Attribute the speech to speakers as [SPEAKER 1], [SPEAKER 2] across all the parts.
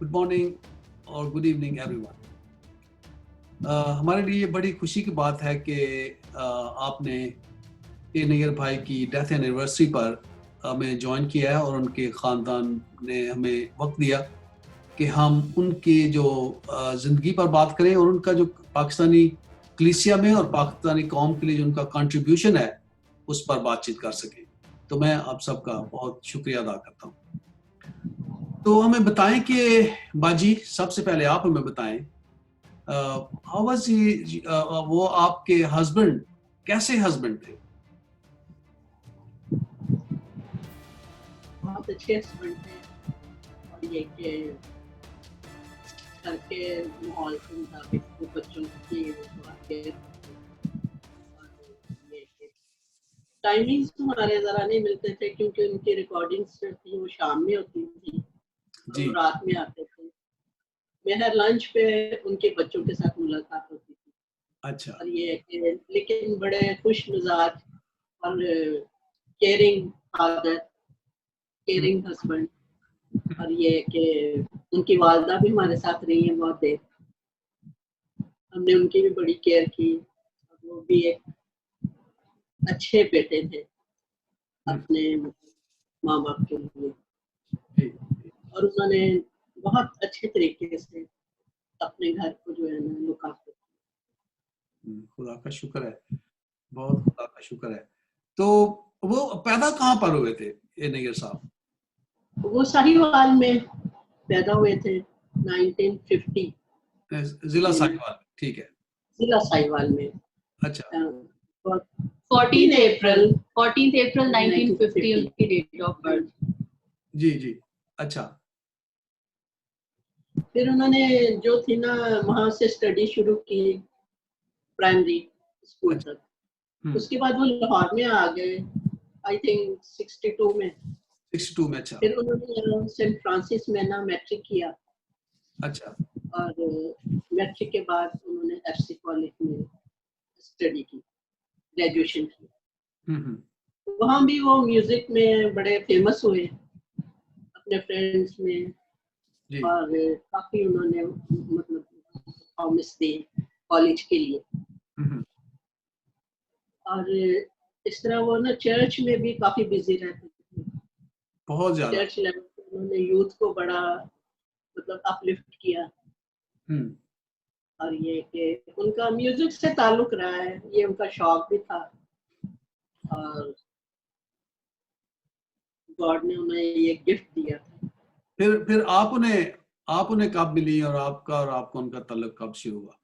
[SPEAKER 1] Good morning और good evening everyone. हमारे लिए बड़ी खुशी की बात है कि आपने ए नैयर भाई की डेथ एनिवर्सरी पर हमें ज्वाइन किया है और उनके ख़ानदान ने हमें वक्त दिया कि हम उनकी जो ज़िंदगी पर बात करें और उनका जो पाकिस्तानी कलीसिया में और पाकिस्तानी कौम के लिए जो उनका कंट्रीब्यूशन है उस पर बातचीत कर सकें। तो मैं आप सबका बहुत शुक्रिया अदा करता हूँ। तो हमें बताएं कि बाजी, सबसे पहले आप हमें बताएं हाउ वाज ही, वो आपके हस्बैंड कैसे हस्बैंड थे?
[SPEAKER 2] बहुत अच्छे हस्बैंड थे और ये कि घर के माहौल के मुताबिक वो बच्चों की केयर और ये कि टाइमिंग्स हमारे ज़रा नहीं मिलते थे क्योंकि उनकी रिकॉर्डिंग्स जो थी वो शाम में होती थी और वो रात में आते थे। मैं हर लंच पे उनके बच्चों के साथ मुलाकात होती थी।
[SPEAKER 1] अच्छा।
[SPEAKER 2] और ये कि लेकिन बड़े खुश मिजाज और केयरिंग फादर, केयरिंग हस्बैंड। और ये कि उनकी वालदा भी हमारे साथ रही है बहुत देर। हमने उनकी भी बड़ी केयर की और वो भी एक अच्छे बेटे थे अपने माँ बाप के लिए और उन्होंने बहुत अच्छे तरीके से अपने घर को जो है ना लुक आफ्टर किया।
[SPEAKER 1] खुदा का शुक्र है, बहुत खुदा का शुक्र है। तो वो पैदा कहाँ पर हुए थे ए नैयर साहब?
[SPEAKER 2] वो साहिवाल में पैदा हुए थे 1950।
[SPEAKER 1] जिला साहिवाल, ठीक है।
[SPEAKER 2] जिला साहिवाल में।
[SPEAKER 1] अच्छा।
[SPEAKER 2] 14th अप्रैल 1950 उनकी डेट ऑफ बर्थ।
[SPEAKER 1] जी जी। अच्छा।
[SPEAKER 2] फिर उन्होंने जो थी ना वहाँ से स्टडी शुरू की प्राइमरी स्कूल तक। उसके बाद वो लाहौर में आ गए आई थिंक 62 में।
[SPEAKER 1] 62 में। अच्छा।
[SPEAKER 2] फिर उन्होंने सेंट फ्रांसिस में ना मैट्रिक किया।
[SPEAKER 1] अच्छा।
[SPEAKER 2] और मैट्रिक के बाद उन्होंने एफसी कॉलेज में स्टडी की, ग्रेजुएशन की। वहाँ भी वो म्यूजिक में बड़े फेमस हुए अपने फ्रेंड्स में जी। और काफी उन्होंने मतलब परफॉर्मेंस दी कॉलेज के लिए। और इस तरह वो ना चर्च में भी काफी बिजी रहते थे, बहुत ज्यादा। चर्च लेवल पे उन्होंने यूथ को बड़ा मतलब अपलिफ्ट किया। और ये कि उनका म्यूजिक से ताल्लुक रहा है, ये उनका शौक भी था और गॉड ने उन्हें ये गिफ्ट दिया था। फिर आप उन्हें कब मिली और आपका उनका ताल्लुक कब शुरू हुआ?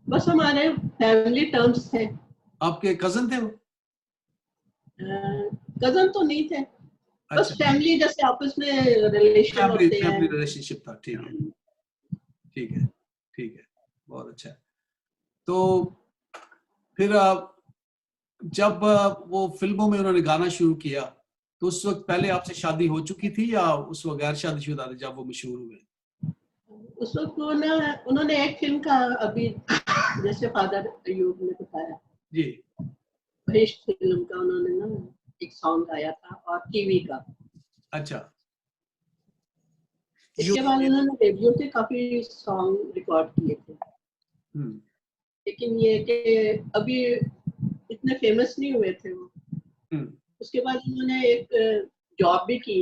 [SPEAKER 2] बस हमारे फैमिली टर्म्स थे। आपके कजन थे वो? कजन तो नहीं थे। अच्छा। बस फैमिली जैसे आपस में रिलेशन होते हैं। फैमिली रिलेशनशिप था, ठीक है। ठीक है, ठीक है, बहुत अच्छा। तो फिर जब वो फिल्मों में उन्होंने गाना शुरू किया तो उस वक्त पहले आपसे शादी हो चुकी थी या उस वक्त गैर शादीशुदा थे जब वो मशहूर हुए? उस वक्त वो ना उन्होंने एक फिल्म का अभी जैसे फादर अयूब ने बताया जी, बहिश्त फिल्म का उन्होंने ना एक सॉन्ग गाया था और टीवी का। अच्छा। इसके बाद उन्होंने रेडियो पे काफी सॉन्ग रिकॉर्ड किए थे। लेकिन ये कि अभी इतने फेमस नहीं हुए थे वो। उसके बाद उन्होंने एक जॉब भी की।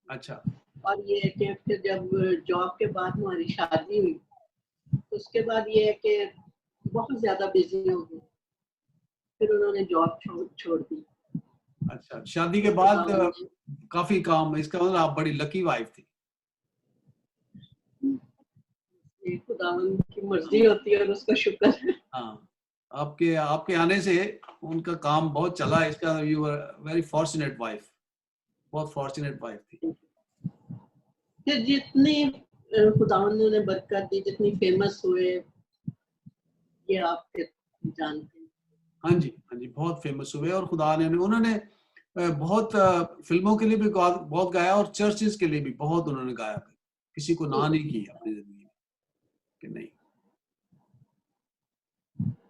[SPEAKER 2] अच्छा। और ये कि फिर जब जॉब के बाद हमारी शादी हुई तो उसके बाद ये है कि बहुत ज्यादा बिजी हो गए, फिर उन्होंने जॉब छोड़ दी। अच्छा, शादी के बाद काफी काम, इसका मतलब आप बड़ी लकी वाइफ थी। खुदावंद की मर्जी होती है और उसका शुक्र है। हाँ, आपके आपके आने से उनका काम बहुत चला, इसका you are very fortunate wife, बहुत फॉर्चुनेट वाइफ थी। फिर जितनी खुदावंद ने बरकत दी, जितनी फेमस हुए, ये आप फिर जानते हैं। हाँ जी, हाँ जी, बहुत फेमस हुए और खुदा ने उन्होंने बहुत फिल्मों के लिए भी बहुत गाया और चर्चेस के लिए भी बहुत उन्होंने गाया, किसी को ना नहीं की अपनी जिंदगी में कि नहीं।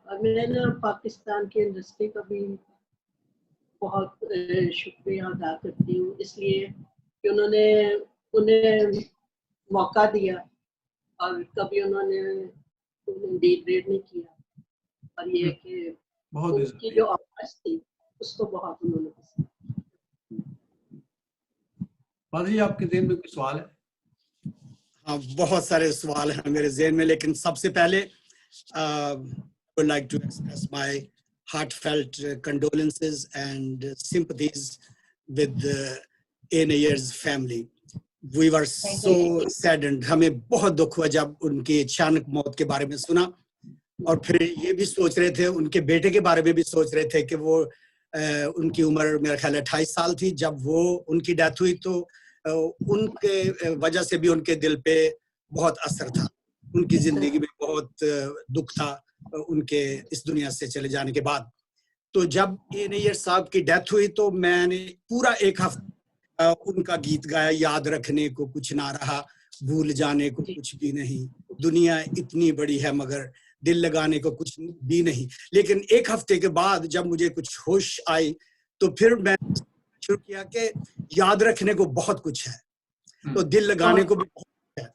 [SPEAKER 2] और मैं ना पाकिस्तान की इंडस्ट्री का भी बहुत शुक्रिया अदा करती हूँ, इसलिए कि उन्होंने उन्हें मौका दिया और कभी उन्होंने डिग्रेड नहीं किया। और ये कि
[SPEAKER 1] बहुत
[SPEAKER 2] उनकी जो आवाज थी उसको बहुत उन्होंने पसंद।
[SPEAKER 1] जी आपके ज़हन में कोई सवाल है?
[SPEAKER 3] हाँ, बहुत सारे सवाल हैं मेरे ज़हन में, लेकिन सबसे पहले would like to express my heartfelt condolences and sympathies with the A. Nayyar's family. We were so saddened. हमें बहुत दुख हुआ जब उनकी अचानक मौत के बारे में सुना, और फिर ये भी सोच रहे थे, उनके बेटे के बारे में भी सोच रहे थे कि वो उनकी उम्र मेरा ख्याल 28 साल थी जब वो उनकी डेथ हुई, तो उनके वजह से भी उनके दिल पे बहुत असर था, उनकी जिंदगी में बहुत दुख था उनके इस दुनिया से चले जाने के बाद। तो जब ए नैयर साहब की डेथ हुई तो मैंने पूरा एक हफ्ता उनका गीत गाया, याद रखने को कुछ ना रहा, भूल जाने को कुछ भी नहीं, दुनिया इतनी बड़ी है मगर दिल लगाने को कुछ भी नहीं। लेकिन एक हफ्ते के बाद जब मुझे कुछ होश आई तो फिर मैं शुरू किया कि याद रखने को बहुत कुछ है, तो दिल लगाने को भी बहुत है,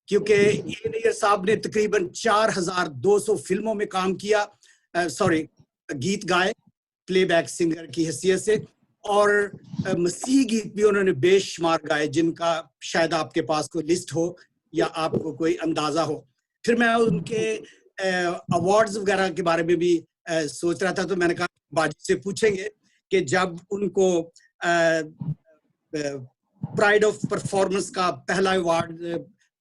[SPEAKER 3] क्योंकि ए नैयर साहब ने तकरीबन 4200 फिल्मों में काम किया, गीत गाए प्लेबैक सिंगर की हैसियत से, और मसीही गीत भी उन्होंने बेशुमार गाए जिनका शायद आपके पास कोई लिस्ट हो या आपको कोई अंदाजा हो। फिर मैं उनके अवार्ड्स वगैरह के बारे में भी सोच रहा था, तो मैंने कहा बाजी से पूछेंगे कि जब उनको प्राइड ऑफ परफॉर्मेंस का पहला अवार्ड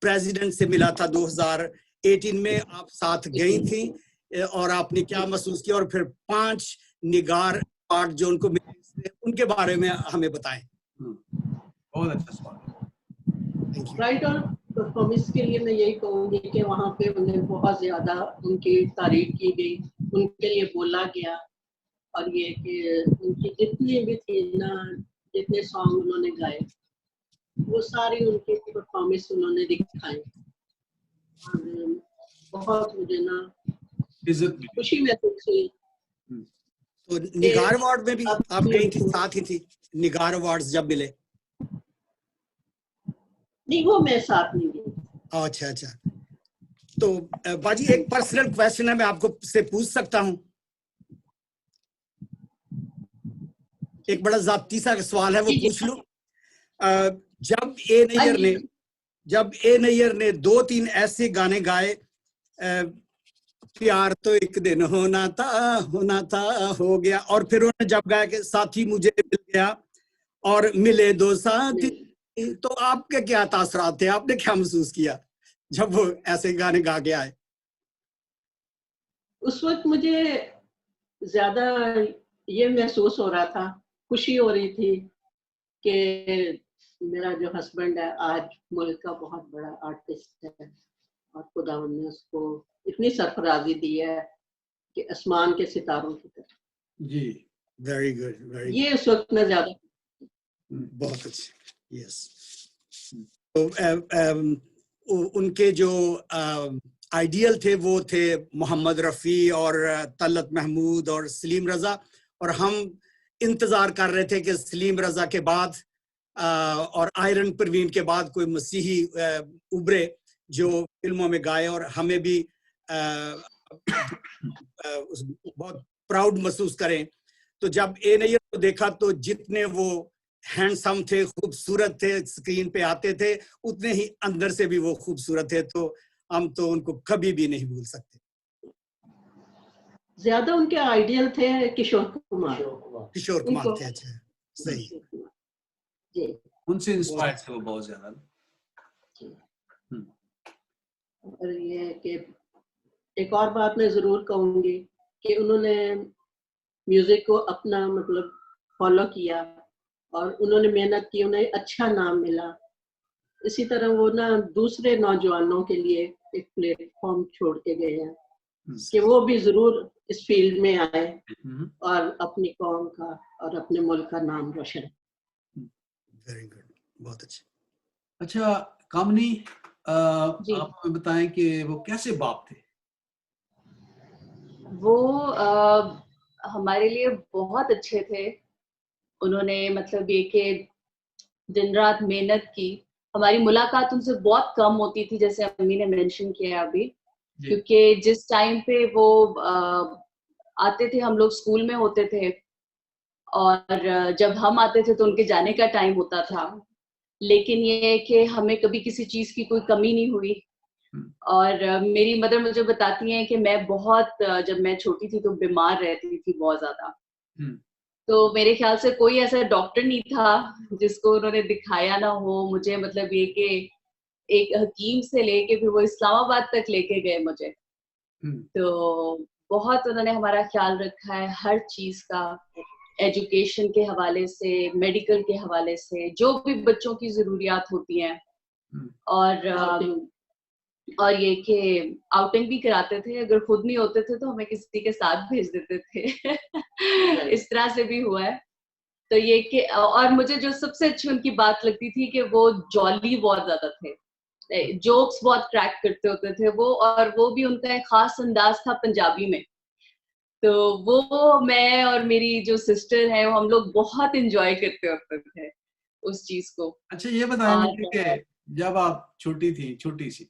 [SPEAKER 3] प्रेसिडेंट से मिला था 2018 में, आप साथ गई थी और आपने क्या महसूस किया, और फिर 5 निगार अवार्ड जो उनको मिले उनके बारे में हमें बताएं।
[SPEAKER 1] बहुत अच्छा सवाल।
[SPEAKER 2] प्राइड और परफॉर्मेंस के लिए मैं यही कहूँगी कि वहाँ पे उन्हें बहुत ज्यादा उनकी तारीफ की गई, उनके लिए बोला गया, और ये कि उनकी जितनी भी थी ना, जितने सॉन्ग उन्होंने गाए वो सारी उनकी परफॉर्मेंस उन्होंने दिखाई, और बहुत मुझे ना खुशी महसूस हुई।
[SPEAKER 3] तो निगार अवार्ड में भी आप गई थी, साथ ही थी निगार अवार्ड्स जब मिले?
[SPEAKER 2] नहीं, वो मैं साथ नहीं गई।
[SPEAKER 3] अच्छा अच्छा। तो बाजी एक पर्सनल क्वेश्चन है, मैं आपको से पूछ सकता हूँ? एक बड़ा जाती सा सवाल है, वो पूछ लूं? जब ए नैयर ने 2-3 ऐसे गाने गाए, प्यार तो एक दिन होना था हो गया, और फिर उन्होंने जब गाया कि साथी मुझे मिल गया और मिले 2 साथी, तो आपके क्या तासरात थे, आपने क्या महसूस किया जब वो ऐसे गाने गा के आए?
[SPEAKER 2] उस वक्त मुझे ज्यादा ये महसूस हो रहा था, खुशी हो रही थी कि मेरा जो हस्बैंड है आज मुल्क का बहुत बड़ा आर्टिस्ट है, और खुदावंद ने उसको इतनी सरफराजी दी है कि आसमान के सितारों की तरह।
[SPEAKER 1] जी,
[SPEAKER 3] वेरी गुड, वेरी
[SPEAKER 2] ये उस वक्त में ज्यादा
[SPEAKER 3] बहुत अच्छे। यस, तो उनके जो आइडियल थे वो थे मोहम्मद रफ़ी और तलत महमूद और सलीम रज़ा, और हम इंतजार कर रहे थे कि सलीम रज़ा के बाद और आयरन परवीन के बाद कोई मसीही उभरे जो फिल्मों में गाए और हमें भी बहुत प्राउड महसूस करें। तो जब ए नैयर को देखा तो जितने वो हैंडसम थे, खूबसूरत थे, स्क्रीन पे आते थे, उतने ही अंदर से भी वो खूबसूरत थे, तो हम तो उनको कभी भी नहीं भूल सकते।
[SPEAKER 2] ज्यादा उनके आइडियल थे किशोर कुमार
[SPEAKER 3] थे। अच्छा, सही
[SPEAKER 2] जी,
[SPEAKER 1] उनसे इंस्पायर्ड थे वो बहुत ज्यादा।
[SPEAKER 2] और ये कि एक और बात मैं जरूर कहूंगी कि उन्होंने म्यूजिक को अपना मतलब फॉलो किया और उन्होंने मेहनत की, उन्हें अच्छा नाम मिला। इसी तरह वो ना दूसरे नौजवानों के लिए एक प्लेटफॉर्म छोड़ के गए हैं कि वो भी जरूर इस फील्ड में आए और अपनी कौम का और अपने मुल्क का नाम रोशन।
[SPEAKER 3] वेरी गुड, बहुत अच्छा।
[SPEAKER 1] अच्छा कामनी, आप हमें बताएं कि वो कैसे बाप थे?
[SPEAKER 4] वो हमारे लिए बहुत अच्छे थे। उन्होंने मतलब ये कि दिन रात मेहनत की हमारी मुलाकात उनसे बहुत कम होती थी, जैसे अम्मी ने मेंशन किया अभी, क्योंकि जिस टाइम पे वो आते थे, हम लोग स्कूल में होते थे, और जब हम आते थे तो उनके जाने का टाइम होता था। लेकिन ये है कि हमें कभी किसी चीज की कोई कमी नहीं हुई। और मेरी मदर मुझे बताती हैं कि मैं बहुत जब मैं छोटी थी तो बीमार रहती थी बहुत ज्यादा। तो मेरे ख्याल से कोई ऐसा डॉक्टर नहीं था जिसको उन्होंने दिखाया ना हो मुझे, मतलब ये कि एक हकीम से लेके फिर वो इस्लामाबाद तक लेके गए मुझे। तो बहुत उन्होंने हमारा ख्याल रखा है हर चीज का, एजुकेशन के हवाले से, मेडिकल के हवाले से, जो भी बच्चों की जरूरियात होती हैं। और ये कि आउटिंग भी कराते थे, अगर खुद नहीं होते थे तो हमें किसी के साथ भेज देते थे। इस तरह से भी हुआ है। तो ये कि और मुझे जो सबसे अच्छी उनकी बात लगती थी कि वो जॉली बहुत ज्यादा थे, जोक्स बहुत क्रैक करते होते थे वो, और वो भी उनका एक खास अंदाज था पंजाबी में। तो वो मैं और मेरी जो सिस्टर है वो हम लोग बहुत एंजॉय करते होते थे उस चीज को।
[SPEAKER 1] अच्छा ये बताएं मुझे कि जब आप छोटी थी, छोटी सी,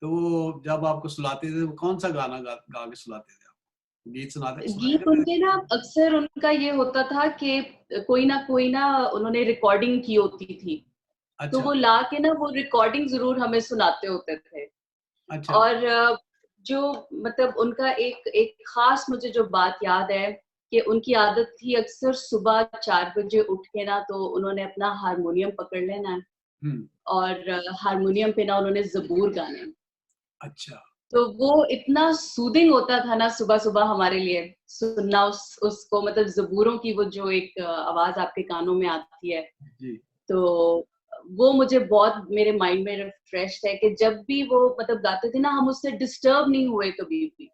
[SPEAKER 1] तो वो जब आपको सुलाते थे वो कौन सा गाना गा के सुलाते थे? आप गीत
[SPEAKER 4] गीत उनके ना अक्सर उनका ये होता था कि कोई ना उन्होंने रिकॉर्डिंग की होती थी।
[SPEAKER 1] अच्छा।
[SPEAKER 4] तो वो ला के ना वो रिकॉर्डिंग जरूर हमें सुनाते होते थे।
[SPEAKER 1] अच्छा।
[SPEAKER 4] और जो मतलब उनका एक खास मुझे जो बात याद है कि उनकी आदत थी अक्सर सुबह 4 बजे उठ के ना तो उन्होंने अपना हारमोनियम पकड़ लेना है और हारमोनियम पे ना उन्होंने ज़बूर गाने।
[SPEAKER 1] अच्छा।
[SPEAKER 4] तो वो इतना सूदिंग होता था ना सुबह सुबह हमारे लिए सुनना उसको, मतलब ज़बूरों की वो जो एक आवाज आपके कानों में आती है। तो वो मुझे बहुत मेरे माइंड में रिफ्रेश है कि जब भी वो मतलब गाते थे ना हम उससे डिस्टर्ब नहीं हुए कभी भी।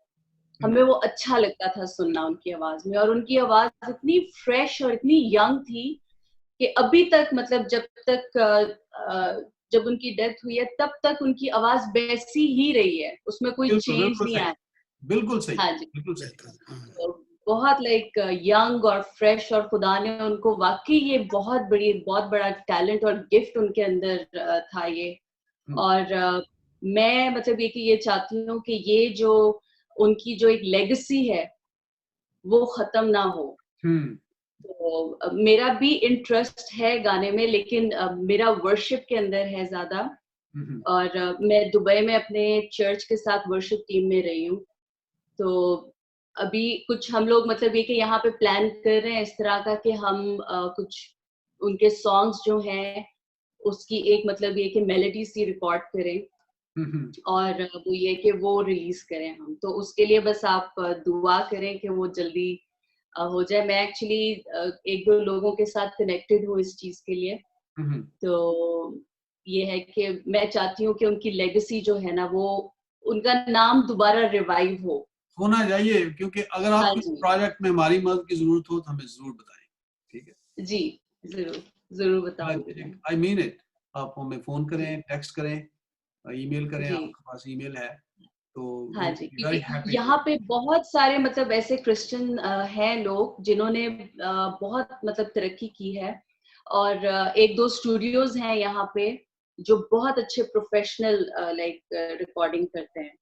[SPEAKER 4] हमें वो अच्छा लगता था सुनना उनकी आवाज में, और उनकी आवाज इतनी फ्रेश और इतनी यंग थी कि अभी तक मतलब जब उनकी डेथ हुई है तब तक उनकी आवाज वैसी ही रही है, उसमें कोई चेंज नहीं आया।
[SPEAKER 1] बिल्कुल सही।
[SPEAKER 4] हाँ जी,
[SPEAKER 1] बिल्कुल सही।
[SPEAKER 4] तो बहुत लाइक यंग और फ्रेश, और खुदा ने उनको वाकई ये बहुत बड़ा टैलेंट और गिफ्ट उनके अंदर था ये। और मैं मतलब ये चाहती हूँ कि ये जो उनकी जो एक लेगेसी है वो खत्म ना हो। तो मेरा भी इंटरेस्ट है गाने में, लेकिन मेरा वर्शिप के अंदर है ज्यादा। और मैं दुबई में अपने चर्च के साथ वर्शिप टीम में रही हूँ। तो अभी कुछ हम लोग मतलब ये कि यहाँ पे प्लान कर रहे हैं इस तरह का कि हम कुछ उनके सॉन्ग्स जो हैं उसकी एक मतलब ये कि मेलोडी सी रिकॉर्ड करें और वो ये कि वो रिलीज करें हम। तो उसके लिए बस आप दुआ करें कि वो जल्दी हो जाए। मैं एक्चुअली एक दो लोगों के साथ कनेक्टेड हूँ इस चीज के लिए। तो ये है कि मैं चाहती हूँ कि उनकी लेगेसी जो है ना वो उनका नाम दोबारा रिवाइव
[SPEAKER 1] होना चाहिए, क्योंकि अगर आपको इस प्रोजेक्ट में हमारी मदद की जरूरत हो तो हमें जरूर बताएं। ठीक है
[SPEAKER 4] जी, जरूर बताऊंगी।
[SPEAKER 1] I mean it. आप हमें फोन करें, टेक्स्ट करें, ईमेल करें, आपके पास ईमेल है तो।
[SPEAKER 4] हाँ जी, क्योंकि यहाँ पे बहुत सारे मतलब ऐसे क्रिश्चियन हैं लोग जिन्होंने बहुत मतलब तरक्की की है, और एक दो स्टूडियोज हैं यहाँ पे जो बहुत अच्छे प्रोफेशनल लाइक रिकॉर्डिंग करते हैं।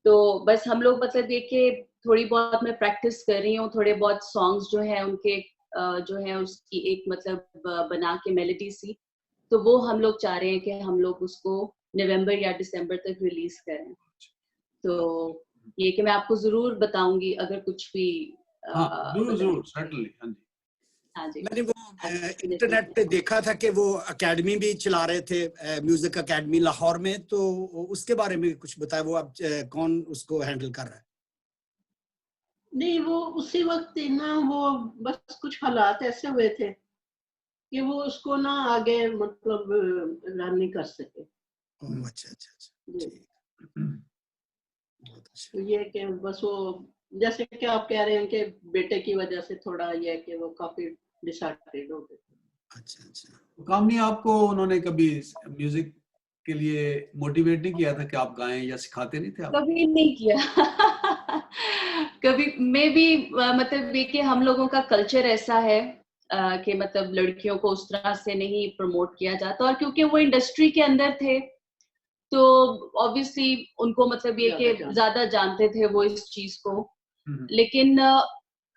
[SPEAKER 4] तो बस हम लोग मतलब ये कि थोड़ी बहुत मैं प्रैक्टिस कर रही हूँ, थोड़े बहुत सॉन्ग्स जो हैं उनके जो है उसकी एक मतलब बना के मेलोडी सी, तो वो हम लोग चाह रहे हैं कि हम लोग उसको नवंबर या दिसंबर तक रिलीज करें। तो ये कि मैं आपको जरूर बताऊंगी अगर कुछ भी
[SPEAKER 1] जरूर सर्टेनली।
[SPEAKER 4] हाँ जी।
[SPEAKER 3] मैंने वो इंटरनेट पे देखा था कि वो एकेडमी भी चला रहे थे, म्यूजिक एकेडमी लाहौर में, तो उसके बारे में कुछ बताया। वो अब कौन उसको हैंडल कर रहा है?
[SPEAKER 2] नहीं, वो उसी वक्त ना वो बस कुछ हालात ऐसे हुए थे कि वो उसको ना आगे मतलब रन नहीं कर सके।
[SPEAKER 3] अच्छा अच्छा अच्छा, ठीक।
[SPEAKER 2] तो ये कि बस वो जैसे कि आप कह रहे हैं कि बेटे की वजह से थोड़ा ये है कि वो काफी डिसहेर्टेड हो गए।
[SPEAKER 3] अच्छा अच्छा।
[SPEAKER 1] काम नहीं, आपको उन्होंने कभी म्यूजिक के लिए मोटिवेट नहीं किया था कि आप गाएं, या सिखाते नहीं थे आप?
[SPEAKER 4] कभी नहीं किया। कभी मे भी मतलब ये कि हम लोगों का कल्चर ऐसा है कि मतलब लड़कियों को उस तरह से नहीं प्रमोट किया जाता, और क्योंकि वो इंडस्ट्री के अंदर थे तो ऑब्वियसली उनको मतलब ये कि ज्यादा जानते थे वो इस चीज को। लेकिन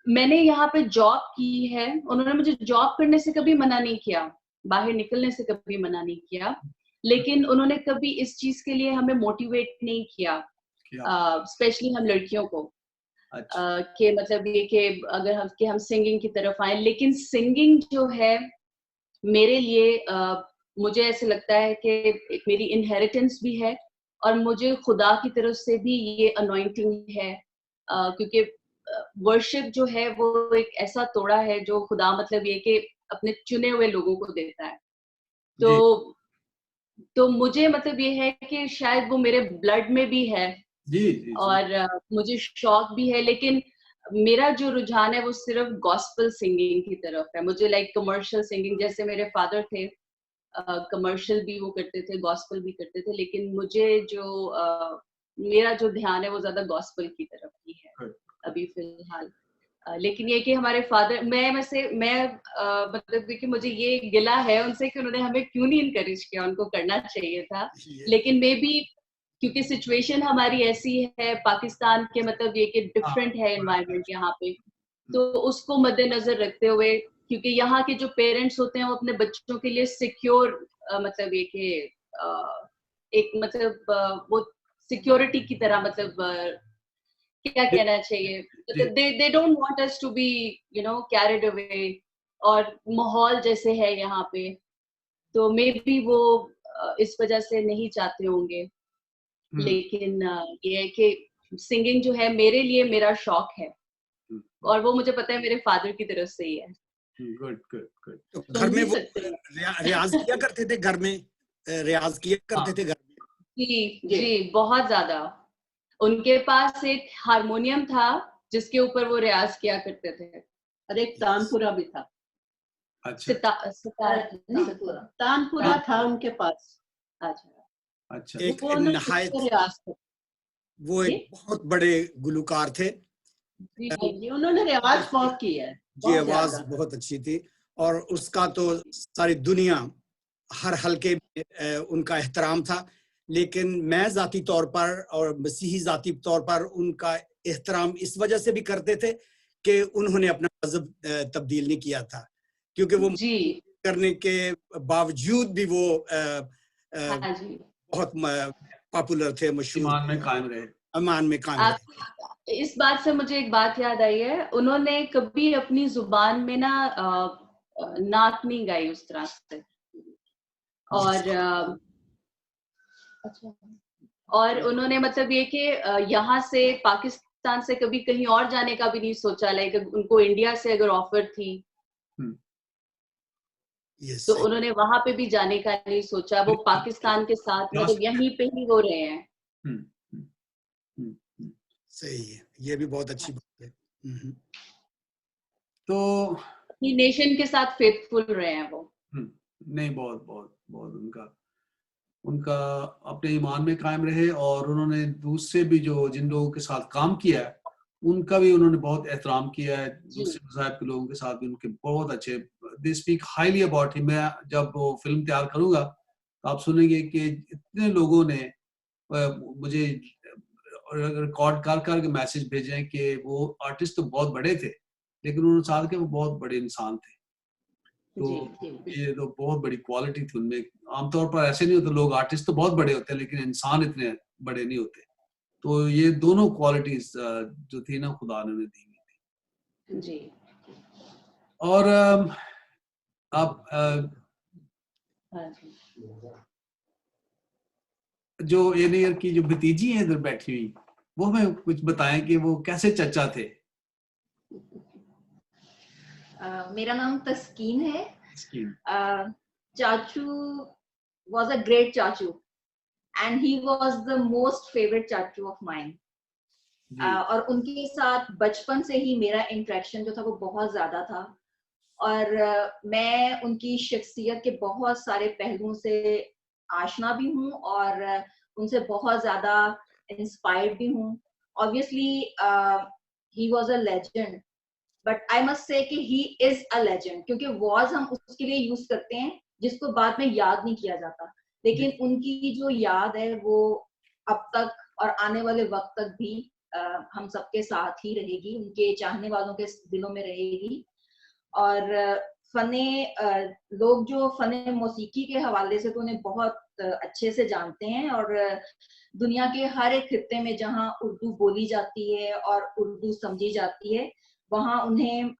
[SPEAKER 4] मैंने यहाँ पे जॉब की है, उन्होंने मुझे जॉब करने से कभी मना नहीं किया, बाहर निकलने से कभी मना नहीं किया, लेकिन उन्होंने कभी इस चीज के लिए हमें मोटिवेट नहीं किया, स्पेशली हम लड़कियों को। कि मतलब ये कि अगर हम सिंगिंग की तरफ आए, लेकिन सिंगिंग जो है मेरे लिए मुझे ऐसे लगता है कि एक मेरी इनहेरिटेंस भी है, और मुझे खुदा की तरफ से भी ये अनॉइंटिंग है, क्योंकि वर्शिप जो है वो एक ऐसा तोड़ा है जो खुदा मतलब ये कि अपने चुने हुए लोगों को देता है। तो मुझे मतलब ये है कि शायद वो मेरे ब्लड में भी है,
[SPEAKER 1] जी।
[SPEAKER 4] और मुझे शौक भी है, लेकिन मेरा जो रुझान है वो सिर्फ गॉस्पेल सिंगिंग की तरफ है। मुझे लाइक कमर्शियल सिंगिंग, जैसे मेरे फादर थे कमर्शियल भी वो करते थे, गॉस्पेल भी करते थे, लेकिन मुझे जो मेरा जो ध्यान है वो ज्यादा गॉस्पेल की तरफ ही है अभी फिलहाल। लेकिन ये कि हमारे फादर, मैं मतलब कि मुझे ये गिला है उनसे कि उन्होंने हमें क्यों नहीं इनकरेज किया, उनको करना चाहिए था। लेकिन मे बी क्योंकि सिचुएशन हमारी ऐसी है पाकिस्तान के, मतलब ये कि डिफरेंट है एनवायरनमेंट यहाँ पे, तो उसको मद्देनजर रखते हुए, क्योंकि यहाँ के जो पेरेंट्स होते हैं वो अपने बच्चों के लिए सिक्योर मतलब ये कि एक मतलब वो सिक्योरिटी की तरह, मतलब क्या कहना चाहिए, मतलब they don't want us to be carried away, और माहौल जैसे है यहाँ पे, तो मे बी वो इस वजह से नहीं चाहते होंगे। लेकिन ये है कि सिंगिंग जो है मेरे लिए मेरा शौक है, और वो मुझे पता है मेरे फादर की तरफ से ही है।
[SPEAKER 1] गुड।
[SPEAKER 3] तो घर में वो रियाज किया करते थे, घर में रियाज किया करते थे घर में?
[SPEAKER 4] जी बहुत ज्यादा। उनके पास एक हारमोनियम था जिसके ऊपर वो रियाज किया करते थे,
[SPEAKER 2] और एक तानपुरा भी था।
[SPEAKER 1] अच्छा।
[SPEAKER 2] तानपुरा था उनके पास।
[SPEAKER 1] अच्छा।
[SPEAKER 3] एक वो एक बहुत बड़े गुलकार थे।
[SPEAKER 2] जी, उन्होंने रियाज बहुत किया है।
[SPEAKER 3] जी, आवाज बहुत अच्छी थी, और उसका तो सारी दुनिया हर हल्के में उनका एहतराम था। लेकिन मैं जाती तौर पर और मसीही जाती तौर पर उनका एहतराम इस वजह से भी करते थे कि उन्होंने अपना मजहब तब्दील नहीं किया था, क्योंकि वो करने के बावजूद भी वो बहुत पॉपुलर थे, मशहूर,
[SPEAKER 1] ईमान में कायम रहे।
[SPEAKER 3] ईमान में कायम रहे।
[SPEAKER 4] इस बात से मुझे एक बात याद आई है, उन्होंने कभी अपनी जुबान में ना नात नहीं गाई उस तरह से, और उन्होंने मतलब ये कि यहाँ से पाकिस्तान से कभी कहीं और जाने का भी नहीं सोचा, लाइक उनको इंडिया से अगर ऑफर थी तो उन्होंने वहां पे भी जाने का नहीं सोचा, वो पाकिस्तान के साथ मतलब यहीं पे ही हो रहे हैं।
[SPEAKER 3] सही है, ये भी बहुत अच्छी बात है।
[SPEAKER 1] तो
[SPEAKER 4] अपनी नेशन के साथ फेथफुल रहे हैं वो।
[SPEAKER 1] नहीं, बहुत उनका अपने ईमान में कायम रहे, और उन्होंने दूसरे भी जो जिन लोगों के साथ काम किया है उनका भी उन्होंने बहुत एहतराम किया है। दूसरे मज़हब के लोगों के साथ भी उनके बहुत अच्छे, they speak highly about him. मैं जब वो फिल्म तैयार करूंगा तो आप सुनेंगे कि इतने लोगों ने मुझे रिकॉर्ड कर के मैसेज भेजे हैं कि वो आर्टिस्ट तो बहुत बड़े थे, लेकिन उन्होंने साथ के वो बहुत बड़े इंसान थे। तो ये तो बहुत बड़ी क्वालिटी थी उनमें। आमतौर पर ऐसे नहीं होते, लोग आर्टिस्ट तो बहुत बड़े होते हैं लेकिन इंसान इतने बड़े नहीं होते। तो ये दोनों क्वालिटीज जो थी ना, खुदा ने दी हुई थी। और आप जो एनियर की जो भतीजी है इधर बैठी हुई, वो हमें कुछ बताएं कि वो कैसे चचा थे।
[SPEAKER 5] मेरा नाम तस्कीन है। चाचू was a great चाचू, and he was the most favorite चाचू of mine. और उनके साथ बचपन से ही मेरा इंटरेक्शन जो था वो बहुत ज्यादा था, और मैं उनकी शख्सियत के बहुत सारे पहलुओं से आशना भी हूँ और उनसे बहुत ज्यादा इंस्पायर्ड भी हूँ। Obviously, he was a legend. But I must say कि ही इज अ लेजेंड, क्योंकि वॉज हम उसके लिए यूज करते हैं जिसको बाद में याद नहीं किया जाता, लेकिन उनकी जो याद है वो अब तक और आने वाले वक्त तक भी हम सबके साथ ही रहेगी, उनके चाहने वालों के दिलों में रहेगी। और फने लोग जो फने मौसीकी के हवाले से तो उन्हें बहुत अच्छे से जानते हैं, और दुनिया के हर एक खित्ते में जहाँ उर्दू बोली जाती है और उर्दू समझी जाती है, वहाँ उन्हें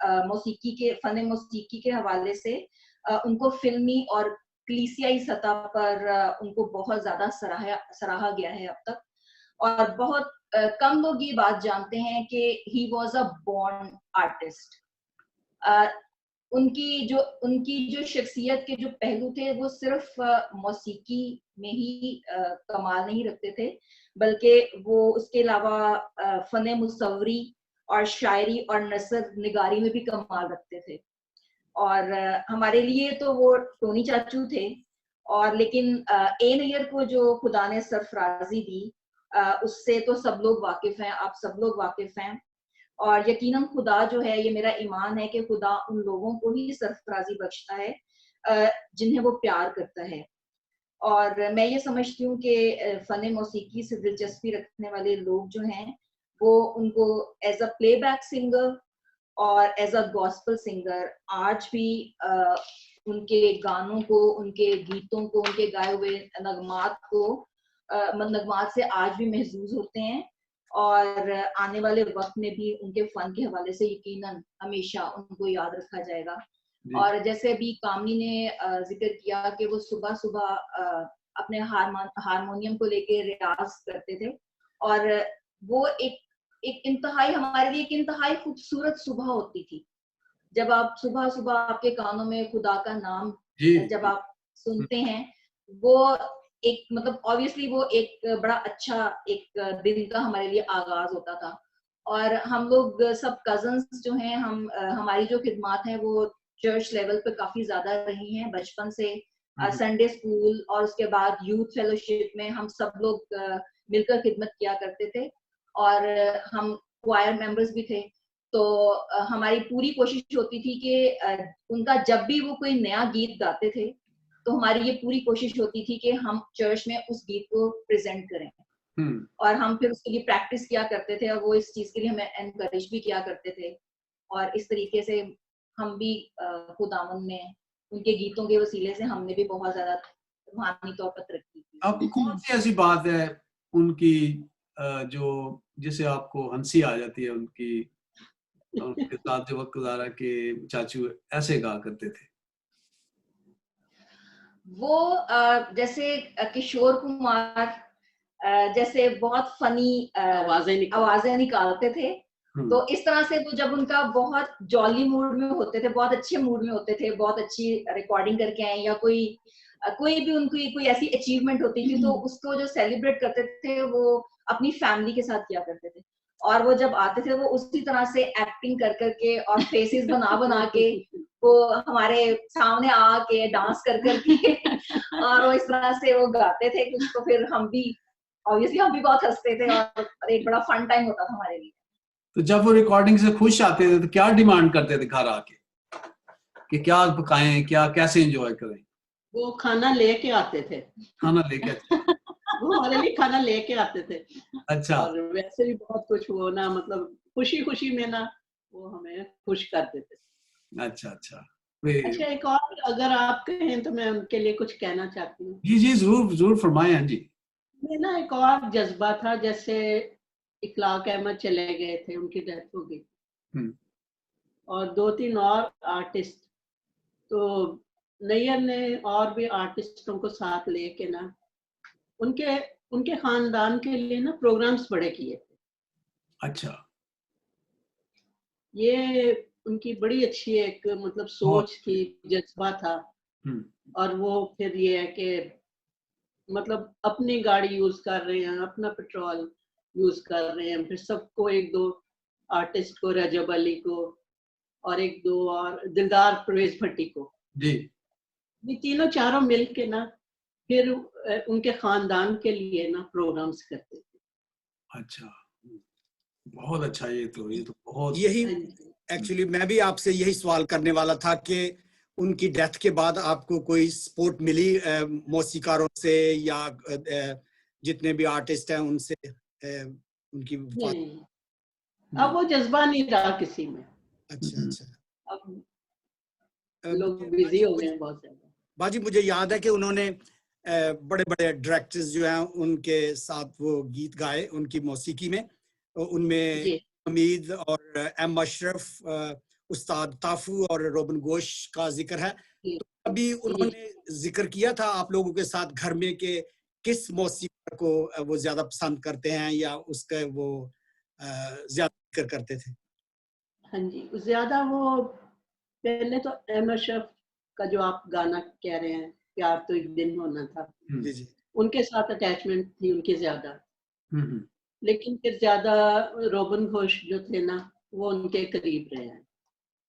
[SPEAKER 5] फने मौसीकी के हवाले से उनको फिल्मी और कलीसियाई सतह पर उनको बहुत ज्यादा सराहा गया है अब तक। और बहुत कम लोग ये बात जानते हैं कि he was a born artist. उनकी जो शख्सियत के जो पहलू थे वो सिर्फ मौसीकी में ही कमाल नहीं रखते थे, बल्कि वो उसके अलावा फने मुसव्वरी और शायरी और नसर निगारी में भी कमाल रखते थे। और हमारे लिए तो वो टोनी चाचू थे, और लेकिन ए नैयर को जो खुदा ने सरफराजी दी उससे तो सब लोग वाकिफ हैं, आप सब लोग वाकिफ हैं। और यकीनन खुदा जो है, ये मेरा ईमान है कि खुदा उन लोगों को ही सरफराजी बख्शता है जिन्हें वो प्यार करता है। और मैं ये समझती हूँ कि फने मौसीकी से दिलचस्पी रखने वाले लोग जो हैं वो उनको एज अ प्लेबैक सिंगर और एज अ गॉस्पेल सिंगर आज भी उनके गानों को, उनके गीतों को, उनके गाए हुए नगमात से आज भी महसूस होते हैं। और आने वाले वक्त में भी उनके फन के हवाले से यकीनन हमेशा उनको याद रखा जाएगा। और जैसे अभी कामनी ने जिक्र किया कि वो सुबह सुबह अपने हारमोनियम को लेके रियाज करते थे, और वो एक इंतहाई हमारे लिए एक इंतहाई खूबसूरत सुबह होती थी, जब आप सुबह सुबह आपके कानों में खुदा का नाम जब आप सुनते हैं, वो एक मतलब ऑब्वियसली वो एक बड़ा अच्छा एक दिन का हमारे लिए आगाज होता था। और हम लोग सब कजन्स जो हैं, हमारी जो खिदमात हैं वो चर्च लेवल पे काफी ज्यादा रही हैं बचपन से। संडे स्कूल और उसके बाद यूथ फेलोशिप में हम सब लोग मिलकर खिदमत किया करते थे, और हम क्वायर मेंबर्स भी थे। तो हमारी पूरी कोशिश होती थी कि उनका जब भी वो कोई नया गीत गाते थे तो हमारी ये पूरी कोशिश होती थी कि हम चर्च में उस गीत को प्रेजेंट करें। और हम फिर उसके लिए प्रैक्टिस किया करते थे, और वो इस चीज के लिए हमें एनकरेज भी किया करते थे। और इस तरीके से हम भी खुदावन में उनके गीतों के वसीले से हमने भी बहुत ज्यादा रूहानी तौर पर तरक्की की।
[SPEAKER 1] अब कौन सी ऐसी बात है उनकी जो जिसे आपको हंसी आ जाती है उनके साथ जो वक्त गुजारा के चाचू ऐसे कहा करते थे?
[SPEAKER 5] वो जैसे किशोर कुमार जैसे बहुत फनी आवाजें निकालते थे, तो इस तरह से वो जब उनका बहुत जॉली मूड में होते थे, बहुत अच्छे मूड में होते थे, बहुत अच्छी रिकॉर्डिंग करके आए, या कोई भी उनकी कोई ऐसी अचीवमेंट होती थी तो उसको जो सेलिब्रेट करते थे वो अपनी फैमिली के साथ किया करते थे। और वो जब आते थे वो उसी तरह से एक्टिंग कर करके और फेसेस बना के वो हमारे सामने आके डांस कर करके और वो इस तरह से वो गाते थे कुछ, तो फिर हम भी ऑब्वियसली हम भी बहुत हंसते थे और एक बड़ा फन टाइम होता था हमारे लिए।
[SPEAKER 1] तो जब वो रिकॉर्डिंग से खुश आते थे तो क्या डिमांड करते थे घर आके कि क्या पकाएं, क्या कैसे एंजॉय करें?
[SPEAKER 2] वो खाना लेके आते थे।
[SPEAKER 1] खाना लेके?
[SPEAKER 2] वो हमारे लिए खाना लेके आते थे।
[SPEAKER 1] अच्छा।
[SPEAKER 2] और वैसे भी बहुत कुछ वो ना, मतलब खुशी खुशी में ना वो हमें खुश करते थे।
[SPEAKER 1] अच्छा अच्छा।
[SPEAKER 2] अच्छा, एक और अगर आप कहें तो मैं उनके लिए कुछ कहना चाहती हूँ।
[SPEAKER 1] जी जी, जरूर जरूर फरमाएं। हाँ जी।
[SPEAKER 2] मैं ना एक और जज्बा था, जैसे इखलाक अहमद चले गए थे, उनकी डेथ हो गई, और 2-3 और आर्टिस्ट, तो नैयर ने और भी आर्टिस्टों को साथ लेके ना उनके खानदान के लिए ना प्रोग्राम्स बड़े किए थे।
[SPEAKER 1] अच्छा।
[SPEAKER 2] ये उनकी बड़ी अच्छी एक मतलब सोच थी, जज्बा था। और वो फिर ये है कि मतलब अपनी गाड़ी यूज कर रहे हैं, अपना पेट्रोल यूज कर रहे हैं, फिर सबको 1-2 आर्टिस्ट को, रजब अली को और 1-2 और दिलदार परवेज भट्टी को
[SPEAKER 1] जी,
[SPEAKER 2] ये तीनों चारों मिल के ना फिर उनके खानदान के लिए ना प्रोग्राम्स करते थे।
[SPEAKER 1] अच्छा, बहुत अच्छा। ये तो बहुत
[SPEAKER 3] यही एक्चुअली मैं भी आपसे यही सवाल करने वाला था कि उनकी डेथ के बाद आपको कोई सपोर्ट मिली मौसीकारों से या जितने भी आर्टिस्ट हैं उनसे उनकी
[SPEAKER 2] नहीं, अब वो जज्बा नहीं रहा किसी में।
[SPEAKER 3] अच्छा अच्छा।
[SPEAKER 2] अब लोग बिजी हो गए हैं बहुत ज्यादा।
[SPEAKER 3] बाजी मुझे याद है कि उन्होंने बड़े बड़े डायरेक्टर्स जो हैं उनके साथ वो गीत गाए उनकी मौसीकी में, उनमें हमीद और एम अशरफ, उस्ताद ताफू और रोबन गोश का जिक्र है। तो अभी उन्होंने जिक्र किया था आप लोगों के साथ घर में कि किस मौसीकी को वो ज्यादा पसंद करते हैं या उसका वो ज्यादा जिक्र करते थे?
[SPEAKER 2] हाँ जी, ज्यादा वो पहले तो एम अशरफ का जो आप गाना कह रहे हैं, प्यार तो एक दिन होना था,
[SPEAKER 3] जी जी,
[SPEAKER 2] उनके साथ अटैचमेंट थी उनकी ज्यादा। लेकिन फिर ज्यादा रोबन घोष जो थे ना, वो उनके करीब रहे हैं।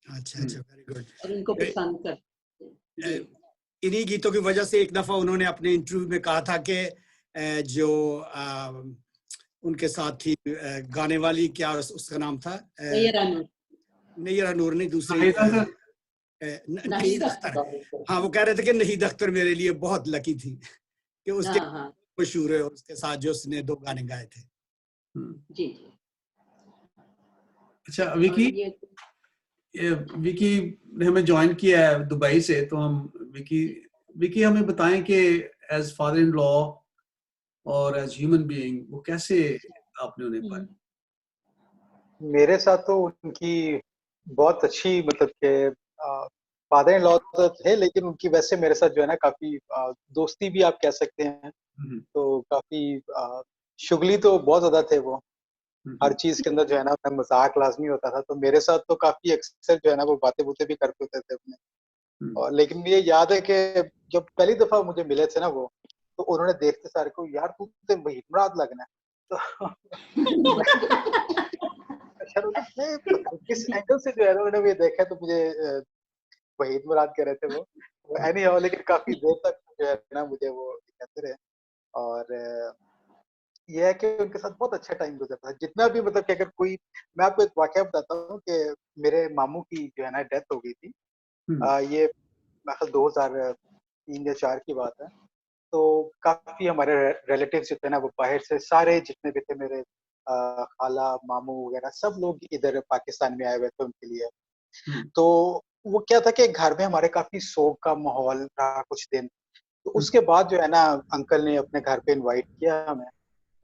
[SPEAKER 3] अच्छा अच्छा, वेरी गुड।
[SPEAKER 2] और उनको पसंद करते हैं।
[SPEAKER 3] इन्हीं गीतों की वजह से एक दफा उन्होंने अपने इंटरव्यू में कहा था कि जो उनके साथ थी गाने वाली, क्या उसका नाम था? नैयरा नूर नहीं, दूसरी नहीद अख्तर। हाँ, वो कह रहे थे कि नहीद अख्तर मेरे लिए बहुत लकी थी कि उसके मशहूर है और उसके साथ जो उसने 2 गाने गाए थे।
[SPEAKER 2] जी जी।
[SPEAKER 1] अच्छा विकी, विकी ने हमें ज्वाइन किया है दुबई से, तो हम विकी हमें बताएं कि एज फादर इन लॉ और एज ह्यूमन बीइंग वो कैसे आपने उन्हें पाया?
[SPEAKER 6] मेरे साथ तो उनकी बहुत अच्छी, मतलब कि फादर इन लॉ तो थे, लेकिन उनकी वैसे मेरे साथ जो है ना काफी दोस्ती भी आप कह सकते हैं। तो काफी शुगली तो बहुत ज्यादा थे वो, हर चीज के अंदर जो है ना मजाक लाजमी होता था। तो मेरे साथ तो काफी अक्सर जो है ना वो बातें बूतें भी करते होते थे अपने। और लेकिन मुझे याद है कि जब पहली दफा मुझे मिले थे ना वो, तो उन्होंने देखते सारे को, यार तू तो वहीद मुराद लगना है। तो किस एंगल से जो है ना उन्होंने मुझे देखा, तो मुझे वहीद मुराद कह रहे थे वो। एनी हाउ, लेकिन काफी देर तक जो है ना मुझे वो कहते रहे। और ये है कि उनके साथ बहुत अच्छा टाइम गुजरता है, जितना भी, मतलब कि अगर कोई, मैं आपको एक वाकया बताता हूँ कि मेरे मामू की जो है ना डेथ हो गई थी। ये मतलब 2003 या 4 की बात है। तो काफी हमारे रिलेटिव्स जो थे ना वो बाहर से, सारे जितने भी थे मेरे खाला मामू वगैरह, सब लोग इधर पाकिस्तान में आए हुए थे उनके लिए। तो वो क्या था कि घर में हमारे काफी शोक का माहौल रहा कुछ दिन। तो उसके बाद जो है ना अंकल ने अपने घर पे इनवाइट किया हमें,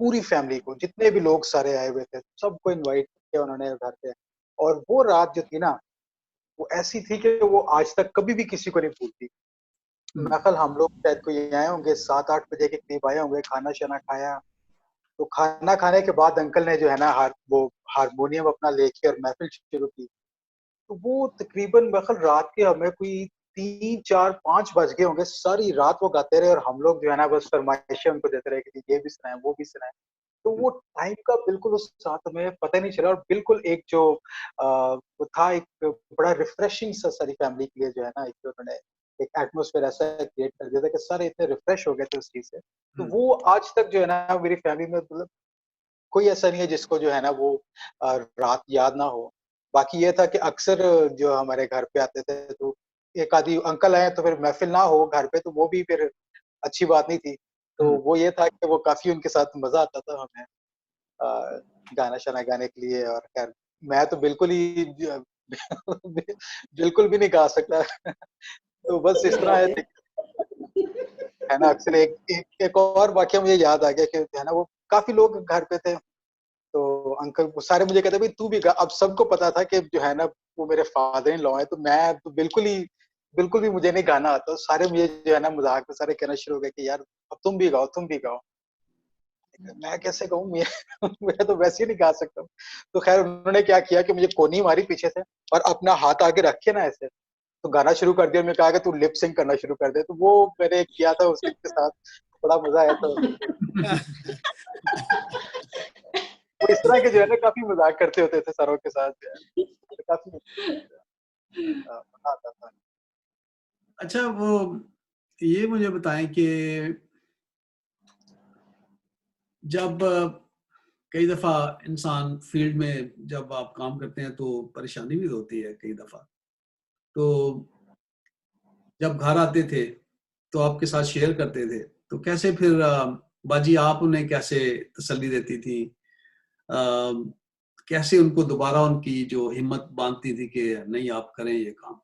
[SPEAKER 6] पूरी फैमिली को, जितने भी लोग सारे आए हुए थे सबको इनवाइट किया उन्होंने घर पे। और वो रात जो थी ना, वो ऐसी थी कि वो आज तक कभी भी किसी को नहीं भूलती। कल हम लोग शायद कोई आए होंगे 7-8 बजे के करीब आए होंगे, खाना शाना खाया। तो खाना खाने के बाद अंकल ने जो है ना वो हारमोनियम अपना लेके और महफिल शुरू की। तो वो तकरीबन रात के हमें कोई 3-4-5 बज गए होंगे, सारी रात वो गाते रहे और हम लोग जो है ना बस फरमाइशें उनको देते रहे कि ये भी सुनाएं वो भी सुनाएं। तो वो टाइम का बिल्कुल उस साथ हमें पता नहीं चला, और बिल्कुल एक जो वो था, एक बड़ा रिफ्रेशिंग सा सारी फैमिली के लिए जो है ना, एक उन्होंने एक एटमॉस्फेयर ऐसा क्रिएट कर दिया था कि सारे इतने रिफ्रेश हो गए थे उस चीज से। तो वो आज तक जो है ना मेरी फैमिली में, मतलब कोई ऐसा नहीं है जिसको जो है ना वो रात याद ना हो। बाकी ये था कि अक्सर जो हमारे घर पे आते थे, तो एक आधी अंकल आए तो फिर महफिल ना हो घर पे, तो वो भी फिर अच्छी बात नहीं थी। तो वो ये था कि वो काफी उनके साथ मजा आता था हमें गाना शाना गाने के लिए। और खैर मैं तो बिल्कुल ही बिल्कुल भी नहीं गा सकता। तो बस इस तरह है ना। अक्सर एक और वाकया मुझे याद आ गया कि है ना, वो काफी लोग घर पे थे, तो अंकल वो सारे मुझे कहते भाई तू भी गा। अब सबको पता था कि जो है ना वो मेरे फादर इन लॉ है, तो मैं तो बिल्कुल भी मुझे नहीं गाना आता। सारे मुझे जो है ना मजाक में सारे कहना शुरू हो गए कि यार अब तुम भी गाओ, तुम भी गाओ। मैं कैसे गाऊं, मैं तो वैसे ही नहीं गा सकता। तो खैर उन्होंने क्या किया कि मुझे कोनी मारी पीछे से और अपना हाथ आगे रखे ना ऐसे, तो गाना शुरू कर दिया। मैं कहा कि तू लिप सिंक करना शुरू कर दे। तो वो मैंने किया था उसके साथ, बड़ा मजा आया था। वो इस तरह के जो है ना काफी मजाक करते होते थे सरों के साथ जो है, तो काफी मजा आता था।
[SPEAKER 1] अच्छा वो ये मुझे बताएं कि जब कई दफ़ा इंसान फील्ड में जब आप काम करते हैं तो परेशानी भी होती है कई दफ़ा। तो जब घर आते थे तो आपके साथ शेयर करते थे, तो कैसे फिर बाजी आप उन्हें कैसे तसल्ली देती थी? कैसे उनको दोबारा उनकी जो हिम्मत बांधती थी कि नहीं आप करें ये काम?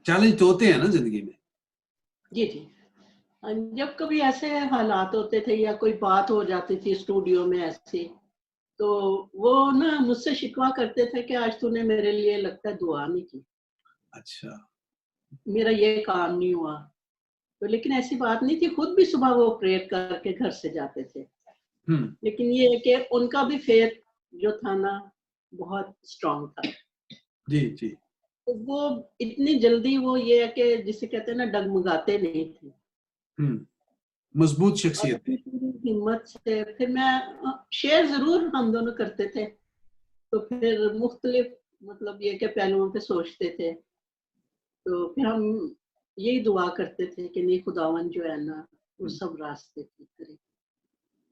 [SPEAKER 1] चैलेंज तो होते हैं ना ज़िंदगी में।
[SPEAKER 2] जी, जी। जब कभी ऐसे हालात होते थे या कोई बात हो जाती थी स्टूडियो में ऐसी, तो वो ना मुझसे शिकवा करते थे कि आज तूने मेरे लिए लगता है दुआ नहीं की।
[SPEAKER 1] अच्छा।
[SPEAKER 2] मेरा ये काम नहीं हुआ। तो लेकिन ऐसी बात नहीं थी, खुद भी सुबह वो प्रेयर करके घर से जाते थे।
[SPEAKER 1] हुँ।
[SPEAKER 2] लेकिन ये है कि उनका भी फेथ जो था ना बहुत स्ट्रॉन्ग था।
[SPEAKER 1] जी, जी।
[SPEAKER 2] तो वो इतनी जल्दी वो ये है कि जिसे कहते हैं ना डगमगाते नहीं थे।
[SPEAKER 1] हुँ। मज़बूत
[SPEAKER 2] और
[SPEAKER 1] शख्सियत
[SPEAKER 2] अपनी
[SPEAKER 1] थी।
[SPEAKER 2] पूरी हिम्मत से फिर मैं शेयर ज़रूर हम दोनों करते थे। तो फिर मुख्तलिफ मतलब ये कि पहलुओं पे सोचते थे। तो फिर हम यही दुआ करते थे कि नहीं खुदावन जो है ना वो
[SPEAKER 1] हुँ।
[SPEAKER 2] सब रास्ते ठीक करे।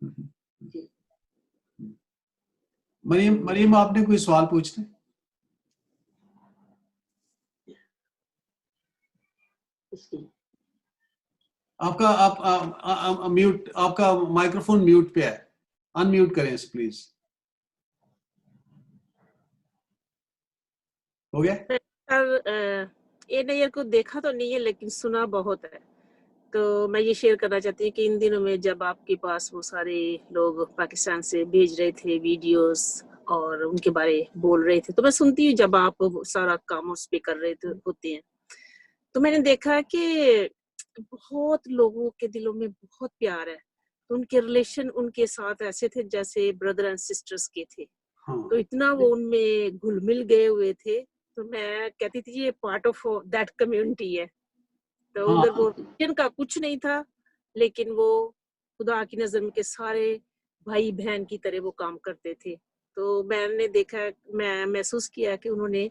[SPEAKER 1] हुँ, हुँ।
[SPEAKER 2] जी।
[SPEAKER 1] हुँ। मरीम आपने कोई सवाल पूछना है?
[SPEAKER 2] इसकी
[SPEAKER 1] आपका आप म्यूट आपका माइक्रोफोन म्यूट पे है। अनम्यूट करें इसे प्लीज़। हो गया?
[SPEAKER 7] सर ए नैयर को देखा तो नहीं है लेकिन सुना बहुत है। तो मैं ये शेयर करना चाहती हूँ कि इन दिनों में जब आपके पास वो सारे लोग पाकिस्तान से भेज रहे थे वीडियोस और उनके बारे बोल रहे थे, तो मैं सुनती हूँ जब आप वो सारा काम उस पे कर रहे होते हैं। तो मैंने देखा कि बहुत लोगों के दिलों में बहुत प्यार है। तो उनके रिलेशन उनके साथ ऐसे थे जैसे ब्रदर एंड सिस्टर्स के थे।
[SPEAKER 1] हाँ।
[SPEAKER 7] तो इतना वो उनमें घुल-मिल गए हुए थे, तो मैं कहती थी ये पार्ट ऑफ दैट कम्युनिटी है। तो
[SPEAKER 1] हाँ,
[SPEAKER 7] उधर वो रिलीजन का कुछ नहीं था, लेकिन वो खुदा की नज़र में के सारे भाई-बहन की तरह वो काम करते थे। तो मैंने देखा, मैं महसूस किया कि उन्होंने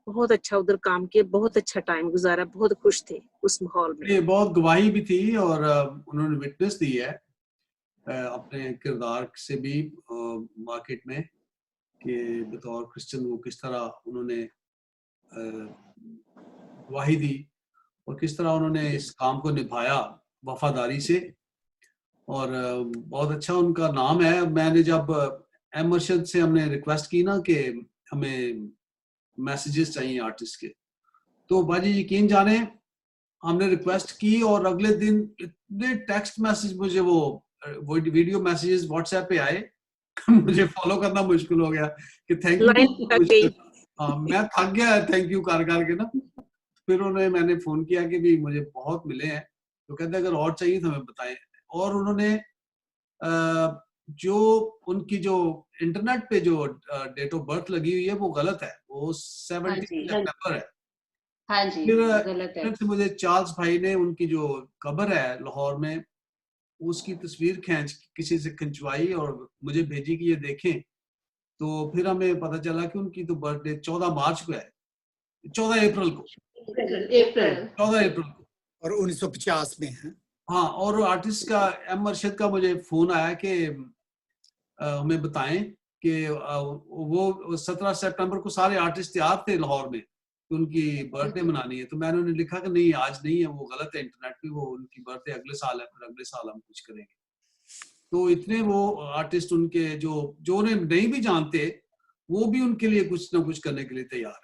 [SPEAKER 7] बहुत अच्छा उधर काम किया, बहुत अच्छा टाइम गुज़ारा, बहुत खुश थे उस माहौल में।
[SPEAKER 1] ये बहुत गवाही भी थी और उन्होंने विटनेस दी है अपने किरदार से भी मार्केट में कि बतौर क्रिश्चियन वो किस तरह उन्होंने गवाही दी और किस तरह उन्होंने इस काम को निभाया वफादारी से और बहुत अच्छा उनका नाम है। मैंने जब एम अरशद से हमने रिक्वेस्ट की ना कि हमें मैसेजेस चाहिए आर्टिस्ट के, तो बाजी यकीन जाने हमने रिक्वेस्ट की और अगले दिन इतने टेक्स्ट मैसेज मुझे वो वीडियो मैसेजेस व्हाट्सएप पे आए मुझे फॉलो करना मुश्किल हो गया कि थैंक यू।
[SPEAKER 7] लाइन लग गई।
[SPEAKER 1] मैं थक गया थैंक यू कर के ना। फिर उन्हें मैंने फोन किया कि भी मुझे बहुत मिले हैं, तो कहते अगर और चाहिए तो हमें बताएं। और उन्होंने जो उनकी जो इंटरनेट पे जो डेट ऑफ बर्थ लगी हुई है वो गलत है, वो
[SPEAKER 4] हाँ
[SPEAKER 1] 17
[SPEAKER 4] जी,
[SPEAKER 1] सितंबर है।
[SPEAKER 4] हाँ जी,
[SPEAKER 1] फिर
[SPEAKER 4] गलत है।
[SPEAKER 1] फिर से मुझे चार्ल्स भाई ने उनकी जो कब्र है लाहौर में उसकी तस्वीर किसी से खिंचवाई और मुझे भेजी कि ये देखें। तो फिर हमें पता चला कि उनकी तो बर्थडे 14 मार्च को है, 14 अप्रैल को,
[SPEAKER 2] अप्रैल
[SPEAKER 1] 14 अप्रैल को।
[SPEAKER 3] और 1950 में है।
[SPEAKER 1] हाँ, और आर्टिस्ट का एम अरशद का मुझे फोन आया कि हमें बताएं कि वो 17 सितंबर को सारे आर्टिस्ट तैयार थे लाहौर में, तो उनकी बर्थडे मनानी है। तो मैंने उन्हें लिखा कि नहीं आज नहीं है, वो गलत है इंटरनेट पे, वो उनकी बर्थडे अगले साल है, फिर अगले साल हम कुछ करेंगे। तो इतने वो आर्टिस्ट उनके जो जो उन्हें नहीं भी जानते वो भी उनके लिए कुछ ना कुछ करने के लिए तैयार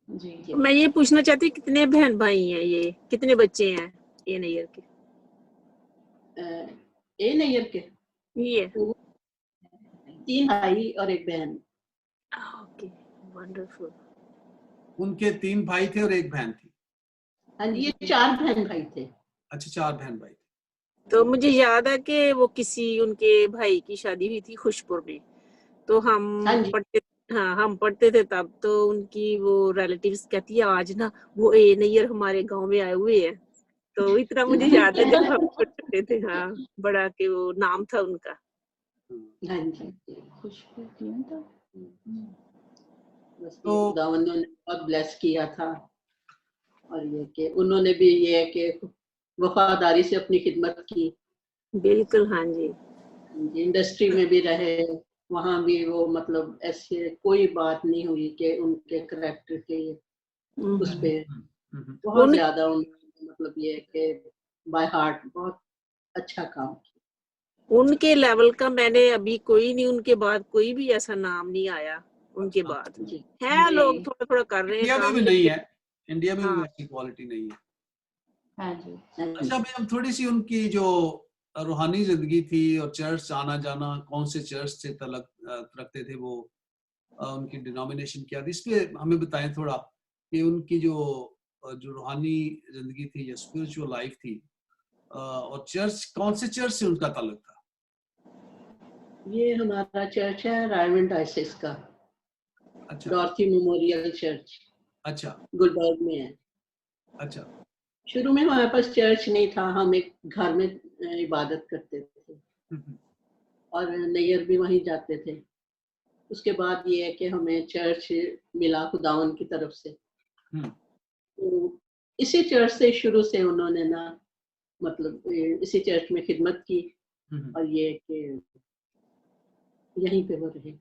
[SPEAKER 1] है।
[SPEAKER 4] जी।
[SPEAKER 7] मैं ये पूछना चाहती हूँ कितने बहन भाई हैं, ये कितने बच्चे हैं ए नैयर के?
[SPEAKER 2] ए नैयर के
[SPEAKER 7] ये
[SPEAKER 2] 3 भाई और 1 बहन।
[SPEAKER 7] Okay, wonderful.
[SPEAKER 1] उनके 3 भाई थे और 1 बहन थी।
[SPEAKER 2] हाँ जी, ये 4 बहन भाई थे।
[SPEAKER 1] अच्छा, 4 बहन भाई थे।
[SPEAKER 7] तो मुझे याद है कि वो किसी उनके भाई की शादी हुई थी खुशपुर में, तो
[SPEAKER 2] हाँ जी।
[SPEAKER 7] हम पढ़ते थे तब। तो उनकी वो रिलेटिव्स कहती है आज ना वो ए नैयर हमारे गांव में आए हुए हैं। तो इतना मुझे याद है जब हम पढ़ते थे। हाँ, बड़ा के वो नाम था उनका।
[SPEAKER 2] हाँ जी,
[SPEAKER 4] खुशबू क्यों था?
[SPEAKER 2] बस
[SPEAKER 1] तो
[SPEAKER 2] ये खुदावंद ने उन्हें बहुत ब्लेस किया था और ये कि उन्होंने भी ये है कि वफादारी से अपनी खिदमत की।
[SPEAKER 7] बिल्कुल, हाँ जी।
[SPEAKER 2] इंडस्ट्री में भी रहे, वहाँ भी वो मतलब ऐसे कोई बात नहीं हुई कि उनके करैक्टर के उस पे बहुत ज्यादा उन्होंने मतलब ये कि बाय हार्ट बहुत अच्छा काम किया।
[SPEAKER 7] उनके लेवल का मैंने अभी कोई नहीं, उनके बाद कोई भी ऐसा नाम नहीं आया उनके बाद।
[SPEAKER 2] जी
[SPEAKER 7] है लोग थोड़ा थोड़ा कर रहे हैं
[SPEAKER 1] इंडिया में
[SPEAKER 7] काम,
[SPEAKER 1] भी नहीं है, इंडिया में भी
[SPEAKER 7] हाँ।
[SPEAKER 1] ऐसी क्वालिटी नहीं है।
[SPEAKER 5] हाँ जी।
[SPEAKER 1] अच्छा, अभी हम थोड़ी सी उनकी जो रूहानी जिंदगी थी और चर्च आना जाना, कौन से चर्च से तलक रखते थे वो, उनकी डिनोमिनेशन क्या थी, इस पे हमें बताएं थोड़ा कि उनकी जो रूहानी जिंदगी थी या स्पिरिचुअल लाइफ थी, और चर्च, कौन से चर्च से उनका ताल्लुक था?
[SPEAKER 2] ये हमारा चर्च है रायमंड डायसिस का,
[SPEAKER 1] अच्छा
[SPEAKER 2] डॉर्थी मेमोरियल चर्च,
[SPEAKER 1] अच्छा
[SPEAKER 2] गुलबर्ग में है।
[SPEAKER 1] अच्छा
[SPEAKER 2] शुरू में हमारे पास चर्च नहीं था, हम एक घर में इबादत करते थे और नैयर भी वहीं जाते थे। उसके बाद ये है कि हमें चर्च मिला खुदावन की तरफ से, तो इसी चर्च से शुरू से उन्होंने ना मतलब इसी चर्च में खिदमत की और ये कि यहीं पे वो रहे।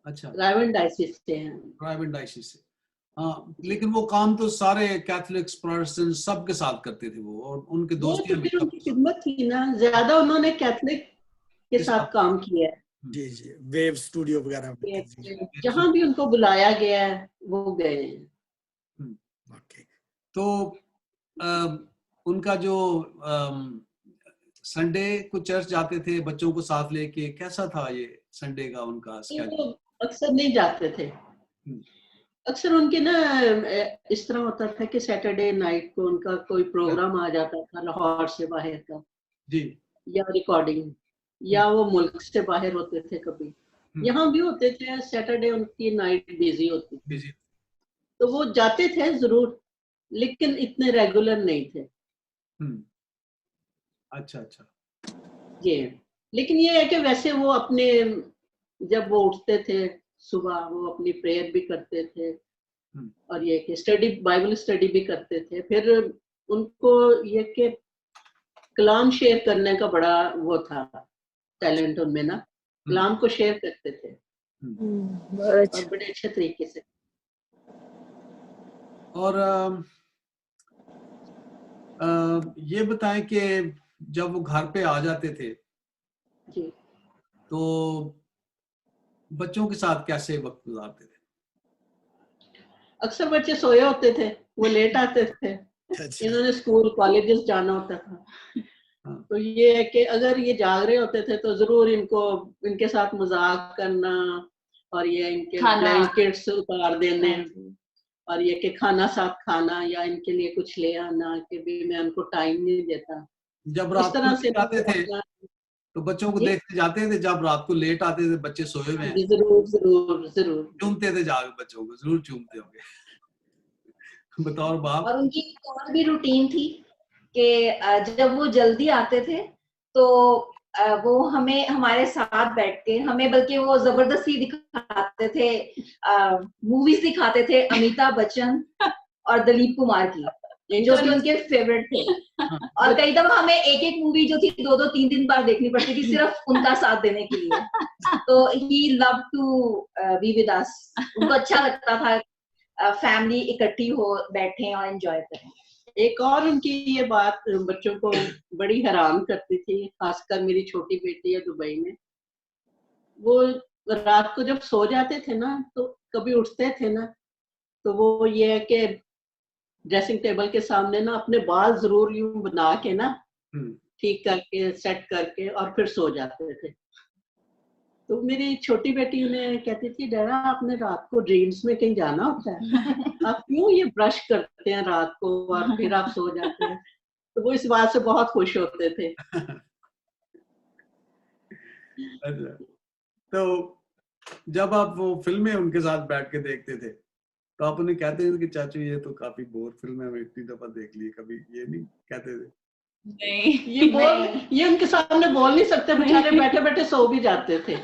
[SPEAKER 1] अच्छा,
[SPEAKER 2] रायमंड डायसिस से हैं।
[SPEAKER 1] रायमंड डायसिस से, हाँ। लेकिन वो काम तो सारे कैथलिक्स, प्रोटेस्टेंट सबके साथ करते थे वो, और उनके
[SPEAKER 2] वो
[SPEAKER 1] दोस्तियां
[SPEAKER 2] तो
[SPEAKER 1] भी
[SPEAKER 2] फिर उनकी
[SPEAKER 1] सबके साथ।
[SPEAKER 2] खिदमत थी ना, ज्यादा उन्होंने कैथलिक के साथ काम किया है।
[SPEAKER 3] जी जी, वेव स्टूडियो वगैरह में थे, जी।
[SPEAKER 2] जहां भी उनको बुलाया गया है वो गए हैं।
[SPEAKER 3] ओके।
[SPEAKER 1] तो उनका जो संडे को चर्च जाते थे बच्चों को साथ लेके, कैसा था ये संडे का उनका
[SPEAKER 2] वो
[SPEAKER 1] स्केड्यूल?
[SPEAKER 2] अक्सर नहीं जाते थे। अक्सर उनके ना इस तरह होता था कि सैटरडे नाइट को उनका कोई प्रोग्राम आ जाता था लाहौर से बाहर का,
[SPEAKER 1] जी,
[SPEAKER 2] या रिकॉर्डिंग, या वो मुल्क से बाहर होते थे कभी, यहाँ भी होते थे। सैटरडे उनकी नाइट बिजी होती थी,
[SPEAKER 1] बिजी।
[SPEAKER 2] तो वो जाते थे जरूर, लेकिन इतने रेगुलर नहीं थे।
[SPEAKER 1] अच्छा अच्छा।
[SPEAKER 2] ये लेकिन ये है कि वैसे वो अपने जब वो उठते थे सुबह, वो अपनी प्रेयर भी करते थे और ये कि स्टडी, बाइबल स्टडी भी करते थे। फिर उनको ये कि कलाम शेयर करने का बड़ा वो था, टैलेंट उनमें ना, कलाम को शेयर करते थे और बड़े अच्छे तरीके से।
[SPEAKER 1] और ये बताएं कि जब वो घर पे आ जाते थे
[SPEAKER 2] जी,
[SPEAKER 1] तो बच्चों के साथ कैसे वक्त गुजारते थे?
[SPEAKER 2] अक्सर बच्चे सोए होते थे, वो लेट आते थे, इन्होंने स्कूल कॉलेजेस जाना होता था, तो ये है कि अगर ये जाग रहे होते थे तो जरूर इनको, इनके साथ मजाक करना और ये इनके ब्लैंकेट्स उतार देने और ये कि खाना साथ खाना, या इनके लिए कुछ ले आना, कि भी मैं उनको टाइम नहीं देता।
[SPEAKER 1] जब
[SPEAKER 2] इस
[SPEAKER 1] रात
[SPEAKER 2] तरह
[SPEAKER 1] को
[SPEAKER 2] से
[SPEAKER 1] जाते थे तो बच्चों को देखते जाते थे, जब रात को लेट आते थे बच्चे सोए हुए हैं,
[SPEAKER 2] जरूर जरूर जरूर
[SPEAKER 1] चूमते थे जाके, बच्चों को जरूर चूमते होंगे। बताओ बाप।
[SPEAKER 5] और उनकी एक और भी रूटीन थी कि जब वो जल्दी आते थे तो वो हमें हमारे साथ बैठ के, हमें बल्कि वो जबरदस्ती दिखाते थे, मूवीज दिखाते थे अमिताभ बच्चन और दिलीप कुमार की, जो कि उनके फेवरेट थे। और कई दफा हमें एक एक मूवी जो थी 2-2 3-3 बार देखनी पड़ती थी सिर्फ उनका साथ देने के लिए। तो he love to be with us, उनको अच्छा लगता था फैमिली इकट्ठी हो बैठे और एंजॉय करें।
[SPEAKER 2] एक और उनकी ये बात बच्चों को बड़ी हैरान करती थी, खासकर मेरी छोटी बेटी है दुबई में, वो रात को जब सो जाते थे ना तो कभी उठते थे ना तो वो ये है कि ड्रेसिंग टेबल के सामने ना अपने बाल जरूर यूं बना के ना ठीक करके सेट करके और फिर सो जाते थे। तो मेरी छोटी बेटी उन्हें कहती थी, डैडा आपने रात को ड्रीम्स में कहीं जाना होता है, आप क्यों ये ब्रश करते हैं रात को और फिर आप सो जाते हैं? तो वो इस बात से बहुत खुश होते थे।
[SPEAKER 1] अच्छा, तो जब आप वो फिल्में उनके साथ बैठ के देखते थे तो आप उन्हें कहते थे कि चाचू ये तो काफी बोर फिल्म है, मैं इतनी दफा देख ली, कभी ये नहीं कहते थे?
[SPEAKER 5] नहीं,
[SPEAKER 2] ये उनके सामने बोल नहीं सकते, बेचारे बैठे बैठे सो भी जाते थे।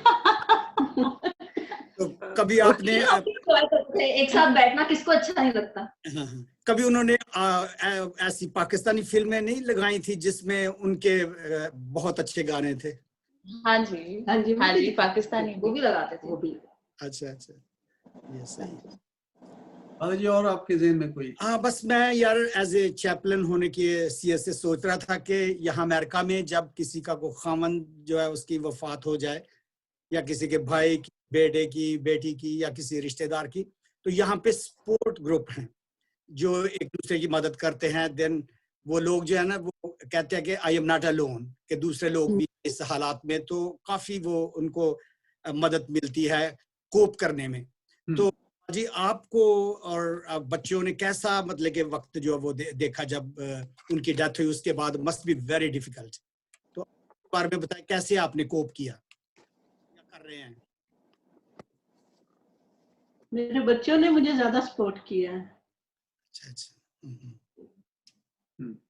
[SPEAKER 3] तो कभी आपने
[SPEAKER 5] एक साथ बैठना किसको अच्छा नहीं लगता।
[SPEAKER 3] कभी उन्होंने ऐसी पाकिस्तानी फिल्में नहीं लगाई थी जिसमें उनके बहुत अच्छे गाने थे?
[SPEAKER 4] हाँ जी,
[SPEAKER 5] हाँ जी,
[SPEAKER 4] हाँ जी, पाकिस्तानी
[SPEAKER 5] वो भी लगाते थे।
[SPEAKER 2] वो भी
[SPEAKER 3] अच्छा अच्छा, ये सही।
[SPEAKER 1] फादर जी और आपके ज़हन में कोई?
[SPEAKER 3] हाँ, बस मैं यार एज ए चैपलन होने की सीएस से सोच रहा था कि यहाँ अमेरिका में जब किसी का को खामन जो है उसकी वफात हो जाए, या किसी के भाई की, बेटे की, बेटी की, या किसी रिश्तेदार की, तो यहाँ पे सपोर्ट ग्रुप हैं जो एक दूसरे की मदद करते हैं। देन वो लोग जो है ना, वो कहते हैं कि आई एम नॉट अलोन, कि दूसरे लोग भी इस हालात में, तो काफी वो उनको मदद मिलती है कोप करने में। तो जी आपको और बच्चों ने कैसा, मतलब कि वक्त जो वो देखा जब उनकी डेथ हुई, उसके बाद मस्ट बी वेरी डिफिकल्ट, तो इस बारे में बताएं कैसे आपने कोप किया, क्या कर रहे हैं?
[SPEAKER 2] मेरे बच्चों ने मुझे ज्यादा सपोर्ट किया है,
[SPEAKER 3] अच्छा अच्छा,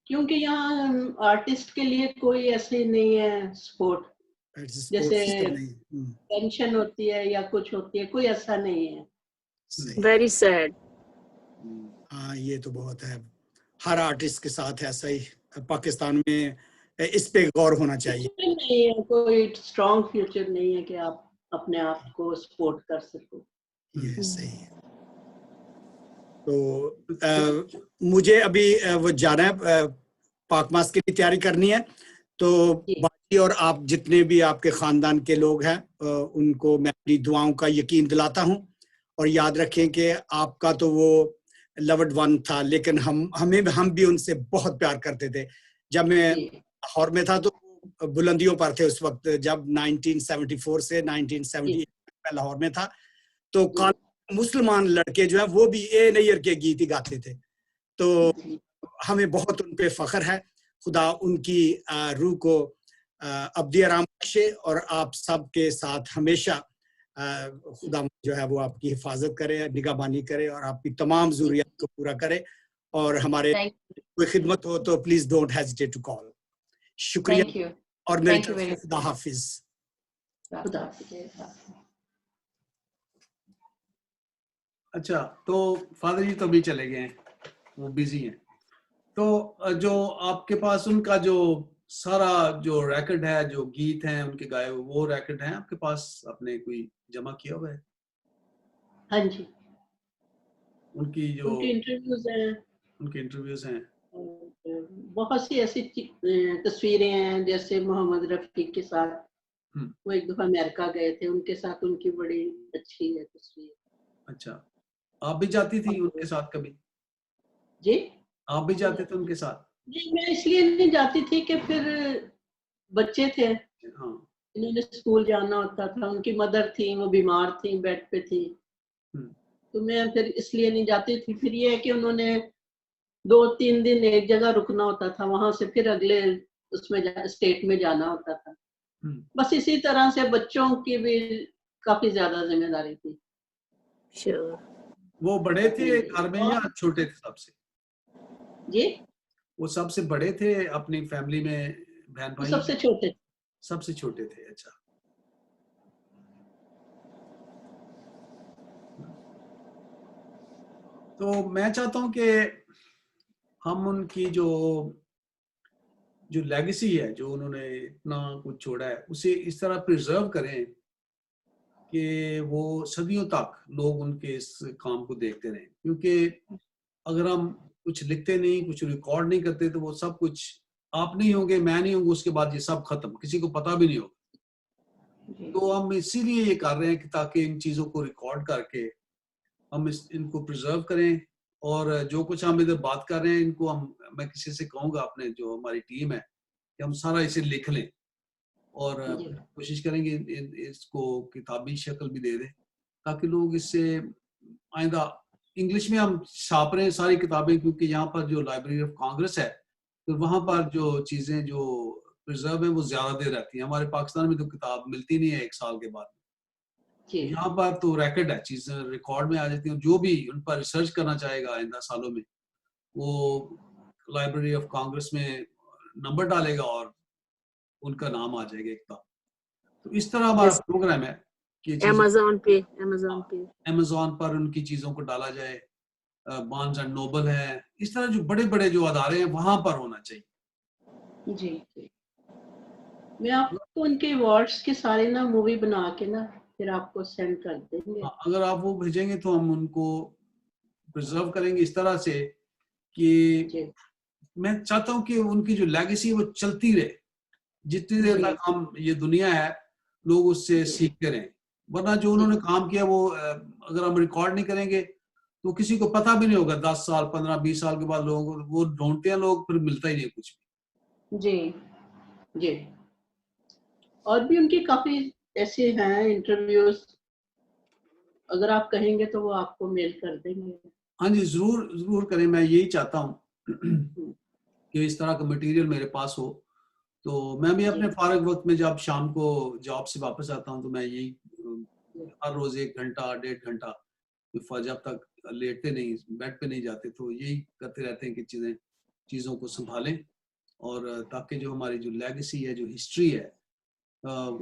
[SPEAKER 2] क्योंकि यहाँ आर्टिस्ट के लिए कोई ऐसे नहीं है सपोर्ट, जैसे पेंशन होती है या कुछ होती है, कोई ऐसा नहीं है।
[SPEAKER 7] Very sad.
[SPEAKER 3] हाँ, ये तो बहुत है, हर आर्टिस्ट के साथ ऐसा ही पाकिस्तान में, इस पे गौर होना चाहिए।
[SPEAKER 2] नहीं है, कोई स्ट्रॉन्ग फ्यूचर नहीं है कि आप अपने आप को सपोर्ट कर सको।
[SPEAKER 3] ये सही है। तो मुझे अभी वो जाना है, पाक मास की तैयारी करनी है, तो बाकी और आप जितने भी आपके खानदान के लोग हैं उनको मैं अपनी दुआओं का यकीन दिलाता हूँ, और याद रखें कि आपका तो वो लव्ड वन था, लेकिन हम भी उनसे बहुत प्यार करते थे। जब मैं लाहौर में था तो बुलंदियों पर थे उस वक्त, जब 1974 से 1978 में लाहौर में था, तो मुसलमान लड़के जो है वो भी ए नैयर के गीत ही गाते थे, तो हमें बहुत उन पे फख्र है। खुदा उनकी रूह को अब्दी आराम बख्शे, और आप सब के साथ हमेशा खुदा जो है वो आपकी हिफाजत करे, निगहबानी करे, और आपकी तमाम ज़रूरियात को पूरा करे, और हमारे कोई खिदमत हो तो please don't hesitate to call. शुक्रिया, और मेरी तरफ से खुदा हाफिज।
[SPEAKER 1] अच्छा, तो फादर जी तो अभी चले गए हैं, वो बिजी हैं, तो जो आपके पास उनका जो सारा जो रैकेट है, जो गीत हैं उनके गाए हुए, वो रैकेट हैं आपके पास, आपने कोई जमा किया हुआ है?
[SPEAKER 2] हाँ जी,
[SPEAKER 1] उनकी जो
[SPEAKER 2] उनके इंटरव्यूज हैं, बहुत सी ऐसी तस्वीरें हैं, जैसे मोहम्मद रफी के साथ वो एक दफा अमेरिका गए थे, उनके साथ उनकी बड़ी अच्छी है तस्वीर।
[SPEAKER 1] अच्छा, आप भी जाती थी उनके साथ कभी?
[SPEAKER 2] जी,
[SPEAKER 1] आप भी जाते थे उनके साथ?
[SPEAKER 2] नहीं, मैं इसलिए नहीं जाती थी कि फिर बच्चे थे,
[SPEAKER 1] हाँ,
[SPEAKER 2] इन्होंने स्कूल जाना होता था, उनकी मदर थी, वो बीमार थी, बेड पे थी, तो मैं फिर इसलिए नहीं जाती थी। फिर ये है कि उन्होंने 2-3 दिन एक जगह रुकना होता था, वहां से फिर अगले उसमें स्टेट में जाना होता था। बस इसी तरह से बच्चों की भी काफी ज्यादा जिम्मेदारी थी।
[SPEAKER 1] वो बड़े थे घर में या छोटे थे सबसे?
[SPEAKER 2] जी,
[SPEAKER 1] वो सबसे बड़े थे अपनी फैमिली में, बहन भाई?
[SPEAKER 2] सबसे छोटे।
[SPEAKER 1] सबसे छोटे थे, अच्छा। तो मैं चाहता हूं कि हम उनकी जो लेगेसी है, जो उन्होंने इतना कुछ छोड़ा है, उसे इस तरह प्रिजर्व करें कि वो सदियों तक लोग उनके इस काम को देखते रहें, क्योंकि अगर हम कुछ लिखते नहीं, कुछ रिकॉर्ड नहीं करते, तो वो सब कुछ, आप नहीं होंगे, मैं नहीं होंगे, उसके बाद ये सब खत्म, किसी को पता भी नहीं होगा। तो हम इसीलिए ये कर रहे हैं कि ताकि इन चीजों को रिकॉर्ड करके हम इनको प्रिजर्व करें, और जो कुछ हम इधर बात कर रहे हैं इनको मैं किसी से कहूंगा, अपने जो हमारी टीम है, कि हम सारा इसे लिख लें, और कोशिश करेंगे इसको किताबी शक्ल भी दे दें, ताकि लोग इससे आइंदा, इंग्लिश में हम छाप रहे हैं सारी किताबें, क्योंकि यहाँ पर जो लाइब्रेरी ऑफ कांग्रेस है, तो वहाँ पर जो चीजें जो प्रिजर्व है वो ज्यादा देर रहती है। हमारे पाकिस्तान में तो किताब मिलती नहीं है 1 साल के बाद, यहाँ पर तो रैकेट है, चीजें रिकॉर्ड में आ जाती हैं। जो भी उन पर रिसर्च करना चाहेगा आइंदा सालों में, वो लाइब्रेरी ऑफ कांग्रेस में नंबर डालेगा और उनका नाम आ जाएगा एक किताब। तो इस तरह हमारा प्रोग्राम है कि अमेज़न पर उनकी चीजों को डाला जाए, बार्न्स एंड नोबल है, इस तरह जो बड़े बड़े जो अदारे हैं वहां पर होना चाहिए।
[SPEAKER 2] जी, मैं आपको उनके अवार्ड्स के सारे ना मूवी बना के ना फिर आपको सेंड कर देंगे।
[SPEAKER 1] अगर आप वो भेजेंगे तो हम उनको प्रिजर्व करेंगे इस तरह से कि मैं चाहता हूँ कि उनकी जो लेगेसी वो चलती रहे, जितनी देर तक हम ये दुनिया है लोग उससे सीखते रहें। वरना जो उन्होंने काम किया वो अगर हम रिकॉर्ड नहीं करेंगे तो किसी को पता भी नहीं होगा। 10 साल 15-20 साल के बाद लोगों को वो ढूंढते हैं लोग, फिर मिलता ही नहीं कुछ भी।
[SPEAKER 4] जी
[SPEAKER 2] जी। और भी उनके काफी ऐसे हैं इंटरव्यूज, अगर आप कहेंगे तो वो आपको मेल कर देंगे।
[SPEAKER 1] हाँ जी, जरूर जरूर करें। मैं यही चाहता हूँ कि इस तरह का मटेरियल मेरे पास हो। तो मैं भी अपने फारग वक्त में जब शाम को जॉब से वापस आता हूँ तो मैं यही हर रोज 1 घंटा 1.5 घंटा जब तक लेटते नहीं, बेड पे नहीं जाते, तो यही करते रहते हैं कि चीज़ों को संभालें और ताकि जो हमारी जो लेगेसी है, जो हिस्ट्री है,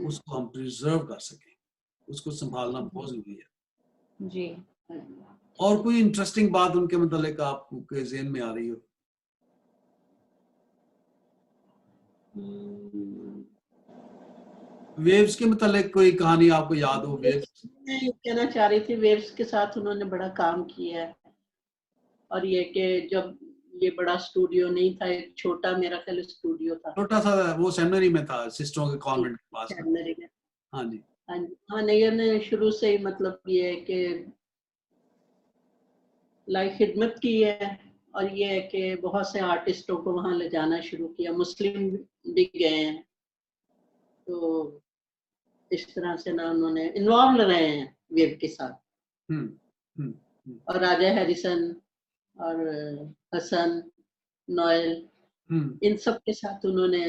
[SPEAKER 1] उसको हम प्रिजर्व कर सकें। उसको संभालना बहुत जरूरी है।
[SPEAKER 4] जी।
[SPEAKER 1] और कोई इंटरेस्टिंग बात उनके मतलब आपके ज़हन में आ रही हो? वेव्स के मतलब कोई कहानी आपको याद हो? वेव्स
[SPEAKER 2] मैं कहना चाह रही थी, वेव्स के साथ उन्होंने बड़ा काम किया है। और ये कि जब ये बड़ा स्टूडियो नहीं था, एक छोटा मेरा ख्याल स्टूडियो था,
[SPEAKER 1] छोटा सा, वो सेमिनरी में था, सिस्टरों के कॉन्वेंट के पास।
[SPEAKER 2] सेमिनरी में।
[SPEAKER 1] हाँ जी,
[SPEAKER 2] हाँ जी। हाँ, नैयर ने शुरू से ही मतलब ये है कि लाइक खिदमत की है, और ये है कि बहुत से आर्टिस्टों को वहाँ ले जाना शुरू किया, मुस्लिम भी गए हैं। तो इस तरह से ना उन्होंने इन्वॉल्व रहे हैं वेव के साथ। और राजा हैरिसन और हसन नोएल, इन सब के साथ उन्होंने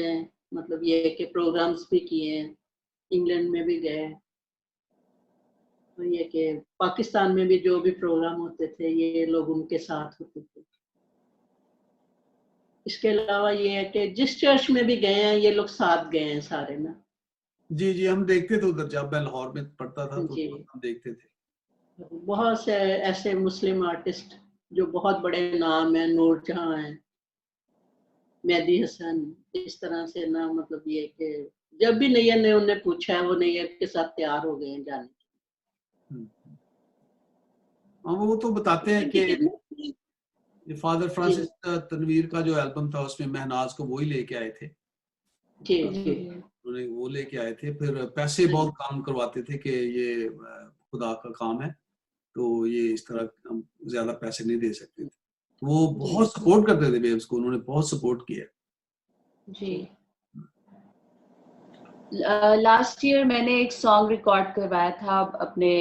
[SPEAKER 2] मतलब ये कि प्रोग्राम्स भी किए हैं, इंग्लैंड में भी गए। और ये कि पाकिस्तान में भी जो भी प्रोग्राम होते थे ये लोग उनके साथ होते थे। इसके अलावा ये है कि जिस चर्च में भी गए हैं ये लोग साथ गए हैं सारे ना।
[SPEAKER 1] जी जी, हम देखते थे उधर, जब मैं लाहौर में पढ़ता था तो हम देखते थे।
[SPEAKER 2] बहुत से ऐसे मुस्लिम आर्टिस्ट जो बहुत बड़े नाम हैं, नूरजहां हैं, मेहदी हसन, इस तरह से ना मतलब ये कि जब भी नैयर ने उन्हें पूछा है वो नैयर के साथ तैयार हो गए हैं जाने के।
[SPEAKER 1] हाँ, वो तो बताते हैं कि फादर फ्रांसिस तनवीर का जो एल्बम था उसमें महनाज को वो ही लेके आए थे।
[SPEAKER 2] जी जी,
[SPEAKER 1] उन्होंने वो लेके आए थे। फिर पैसे बहुत काम करवाते थे कि ये खुदा का काम है तो ये इस तरह हम ज्यादा पैसे नहीं दे सकते थे। तो वो बहुत सपोर्ट करते थे वेव्स को, उन्होंने बहुत सपोर्ट किया।
[SPEAKER 4] जी। लास्ट ईयर मैंने एक सॉन्ग रिकॉर्ड करवाया था अपने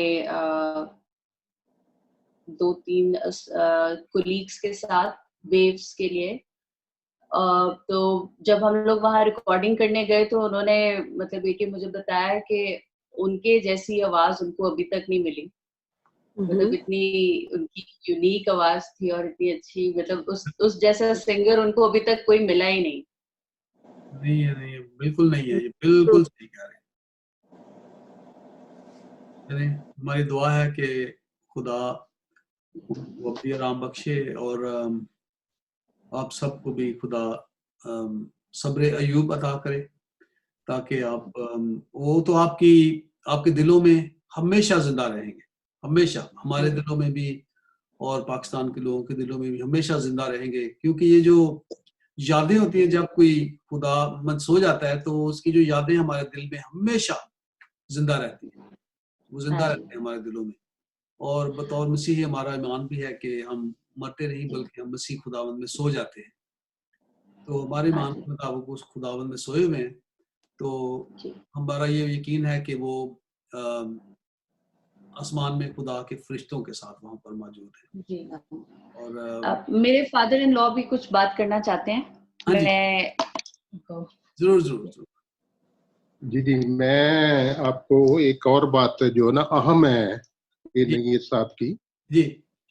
[SPEAKER 4] 2-3 कोलीग्स के साथ वेव्स के लिए। तो जब हम लोग वहाँ रिकॉर्डिंग करने गए तो उन्होंने मतलब ये कि मुझे बताया कि उनके जैसी आवाज उनको अभी तक नहीं मिली। मतलब इतनी उनकी यूनिक आवाज थी और इतनी अच्छी, मतलब उस जैसा सिंगर उनको अभी तक कोई मिला ही नहीं।
[SPEAKER 1] नहीं है, नहीं है, बिल्कुल नहीं है, ये बिल्कुल सही कह रहे हैं। हमारी दुआ है कि खुदा वो अपनी आराम बख्शे और आप सबको भी खुदा सब्र अयूब अता करे, ताकि आप वो तो आपके दिलों में हमेशा जिंदा रहेंगे, हमेशा हमारे दिलों में भी और पाकिस्तान के लोगों के दिलों में भी हमेशा जिंदा रहेंगे। क्योंकि ये जो यादें होती हैं, जब कोई खुदावंद सो जाता है तो उसकी जो यादें हमारे दिल में हमेशा जिंदा रहती हैं, वो जिंदा रहते हैं हमारे दिलों में। और बतौर मसीही हमारा ईमान भी है कि हम मरते नहीं बल्कि हम मसीह खुदावंद में सो जाते हैं। तो हमारे ईमान के मुताबिक उस खुदावंद में सोए हुए हैं। तो हमारा ये यकीन है कि वो आसमान में खुदा के फरिश्तों के साथ वहां पर मौजूद है।
[SPEAKER 4] जी।
[SPEAKER 1] और
[SPEAKER 4] मेरे फादर इन लॉ भी कुछ बात करना चाहते हैं।
[SPEAKER 1] हाँ जी,
[SPEAKER 4] मैं
[SPEAKER 1] जरूर जरूर जरूर।
[SPEAKER 8] जी, मैं आपको एक और बात जो ना अहम है ये नैयर साहब की
[SPEAKER 1] जी,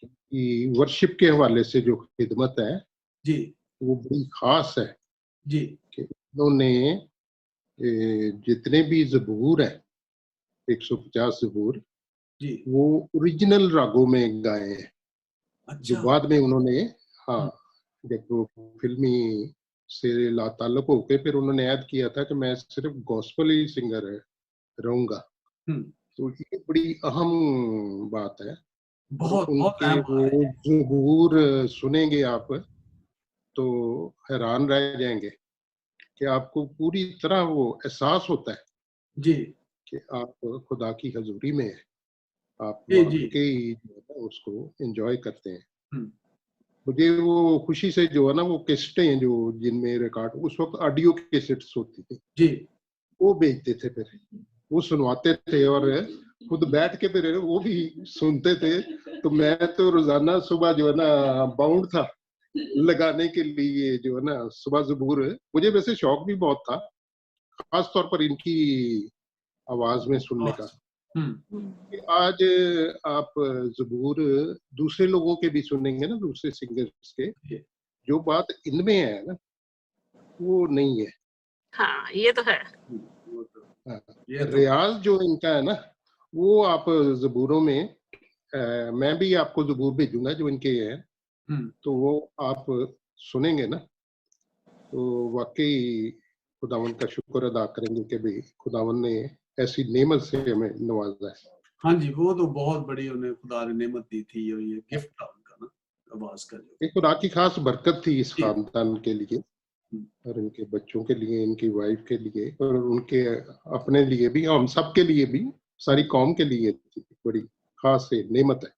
[SPEAKER 8] कि वर्शिप के हवाले से जो खिदमत है
[SPEAKER 1] जी,
[SPEAKER 8] वो बड़ी खास है
[SPEAKER 1] जी,
[SPEAKER 8] कि उन्होंने जितने भी ज़बूर हैं 150 ज़बूर
[SPEAKER 1] जी,
[SPEAKER 8] वो ओरिजिनल रागों में गाए हैं।
[SPEAKER 1] अच्छा,
[SPEAKER 8] जो बाद में उन्होंने हाँ जब वो फिल्मी से लाताल्लुक होके फिर उन्होंने ऐड किया था कि मैं सिर्फ गॉस्पेल ही सिंगर रहूंगा। तो ये बड़ी अहम बात है।
[SPEAKER 1] बहुत
[SPEAKER 8] उनके
[SPEAKER 1] अहम
[SPEAKER 8] वो
[SPEAKER 1] है।
[SPEAKER 8] ज़ुबूर सुनेंगे आप तो हैरान रह जाएंगे कि आपको पूरी तरह वो एहसास होता है
[SPEAKER 1] जी
[SPEAKER 8] कि आप खुदा की हजूरी में हैं, आप
[SPEAKER 1] जी
[SPEAKER 8] वाकई जो है ना उसको एंजॉय करते हैं।
[SPEAKER 1] हम्म,
[SPEAKER 8] मुझे वो खुशी से जो है ना वो कैसेटें जो जिनमें रिकॉर्ड उस वक्त ऑडियो कैसेट्स होती थी
[SPEAKER 1] जी
[SPEAKER 8] वो बेचते थे, फिर वो सुनवाते थे और खुद बैठ के फिर वो भी सुनते थे। तो मैं तो रोजाना सुबह जो है ना बाउंड था लगाने के लिए जो है ना सुबह ज़बूर। मुझे वैसे शौक भी बहुत था, खास तौर पर इनकी आवाज में सुनने का। कि आज आप ज़बूर दूसरे लोगों के भी सुनेंगे ना, दूसरे सिंगर्स के, जो बात इनमें है ना वो नहीं है।
[SPEAKER 7] हाँ ये तो है।
[SPEAKER 8] हाँ, रियाज जो इनका है ना वो आप ज़बूरों में मैं भी आपको ज़बूर भेजूंगा जो इनके हैं, तो वो आप सुनेंगे ना तो वाकई खुदावन का शुक्र अदा करेंगे कि भाई खुदावन ने ऐसी नेमत से हमें नवाजा है।
[SPEAKER 1] हाँ जी, वो तो बहुत बड़ी उन्हें खुदा ने नेमत दी थी और ये गिफ्ट था उनका ना आवाज का जो।
[SPEAKER 8] एक खुदा की खास बरकत थी इस
[SPEAKER 1] जी।
[SPEAKER 8] खानदान के लिए और इनके बच्चों के लिए, इनकी वाइफ के लिए और उनके अपने लिए भी, हम सब के लिए भी, सारी कौम के लिए बड़ी खास नेमत है।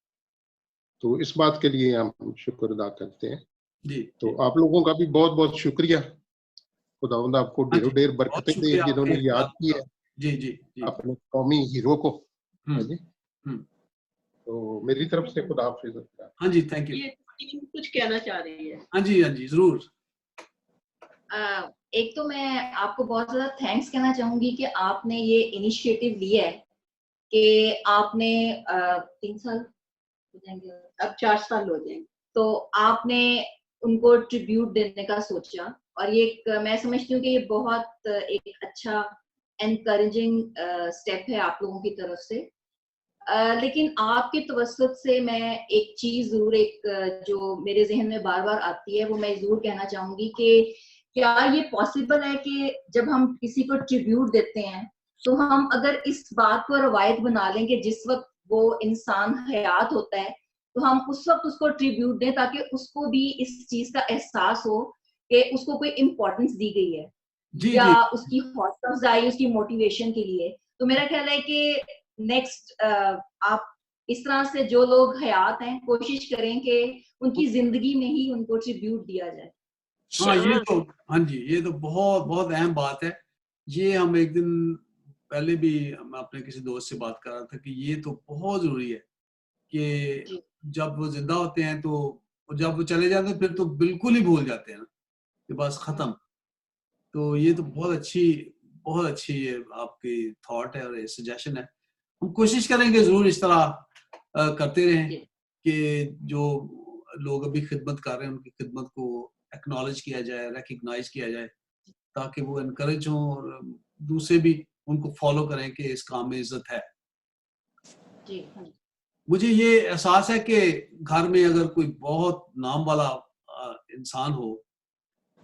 [SPEAKER 8] तो इस बात के लिए हम शुक्र अदा करते हैं।
[SPEAKER 1] जी
[SPEAKER 8] तो आप लोगों का भी बहुत बहुत शुक्रिया। खुदावंद आपको
[SPEAKER 1] हाँ जी,
[SPEAKER 8] ढेरों ढेर
[SPEAKER 1] बहुत
[SPEAKER 8] बरकतें दे
[SPEAKER 1] शुक्रिया
[SPEAKER 8] जिन्होंने
[SPEAKER 1] आपके
[SPEAKER 8] याद
[SPEAKER 1] बात
[SPEAKER 8] किया
[SPEAKER 1] का। जी जी जी
[SPEAKER 8] अपने कौमी हीरो को। है जी।
[SPEAKER 1] हम्म,
[SPEAKER 8] तो मेरी तरफ से खुदा हाफिज़।
[SPEAKER 1] हाँ जी, थैंक यू।
[SPEAKER 2] ये टीम कुछ कहना चाह रही है।
[SPEAKER 1] हाँ जी जरूर।
[SPEAKER 5] एक तो मैं आपको बहुत ज्यादा थैंक्स कहना चाहूंगी कि आपने ये इनिशिएटिव लिया है कि आपने 3 साल हो जाएंगे,
[SPEAKER 2] अब 4 साल हो जाएंगे,
[SPEAKER 5] तो आपने उनको ट्रिब्यूट देने का सोचा और ये मैं समझती हूँ कि ये बहुत एक अच्छा एनकरेजिंग स्टेप है आप लोगों की तरफ से। लेकिन आपके तवज्जुह से मैं एक चीज जरूर जो मेरे जहन में बार बार आती है वो मैं जरूर कहना चाहूंगी कि क्या ये पॉसिबल है कि जब हम किसी को ट्रिब्यूट देते हैं तो हम अगर इस बात को रवायत बना लें कि जिस वक्त वो इंसान हयात होता है तो हम उस वक्त उसको ट्रिब्यूट दें ताकि उसको भी इस चीज का एहसास हो कि उसको कोई इम्पोर्टेंस दी गई है
[SPEAKER 1] जी
[SPEAKER 5] या
[SPEAKER 1] जी
[SPEAKER 5] उसकी हौसला अफजाई उसकी मोटिवेशन के लिए। तो मेरा ख्याल है कि नेक्स्ट आप इस तरह से जो लोग हयात हैं कोशिश करें कि उनकी जिंदगी में ही उनको ट्रिब्यूट दिया जाए।
[SPEAKER 1] हाँ ये तो, हाँ जी ये तो बहुत बहुत अहम बात है। ये हम एक दिन पहले भी मैं अपने किसी दोस्त से बात कर रहा था कि ये तो बहुत जरूरी है कि जब वो जिंदा होते हैं तो, जब वो चले जाते हैं फिर तो बिल्कुल ही भूल जाते हैं ना कि बस खत्म। तो ये तो बहुत अच्छी ये आपकी थॉट है और ये सजेशन है। हम कोशिश करेंगे जरूर इस तरह करते रहें कि जो लोग अभी खिदमत कर रहे हैं उनकी खिदमत को एक्नॉलेज किया जाए, रिकग्नाइज किया जाए, ताकि वो इनकरेज हों और दूसरे भी उनको फॉलो करें कि इस काम में इज्जत है।
[SPEAKER 5] जी।
[SPEAKER 1] मुझे ये एहसास है कि घर में अगर कोई बहुत नाम वाला इंसान हो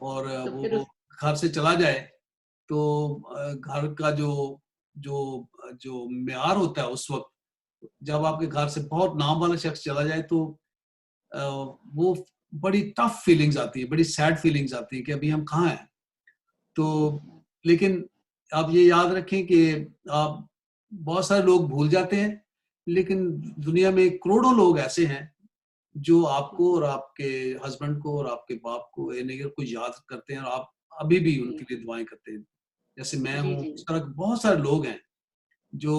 [SPEAKER 1] और
[SPEAKER 2] तो
[SPEAKER 1] वो
[SPEAKER 2] फिर
[SPEAKER 1] घर से चला जाए तो घर का जो जो जो म्यार होता है उस वक्त, जब आपके घर से बहुत नाम वाला शख्स चला जाए तो वो बड़ी टफ फीलिंग्स आती है, बड़ी सैड फीलिंग्स आती है कि अभी हम कहाँ हैं। तो लेकिन आप ये याद रखें कि आप बहुत सारे लोग भूल जाते हैं, लेकिन दुनिया में करोड़ों लोग ऐसे हैं जो आपको और आपके हस्बैंड को और आपके बाप को एनेगर को याद करते हैं और आप अभी भी उनके लिए दुआएं करते हैं। जैसे मैं हूँ, इस तरह के बहुत सारे लोग हैं जो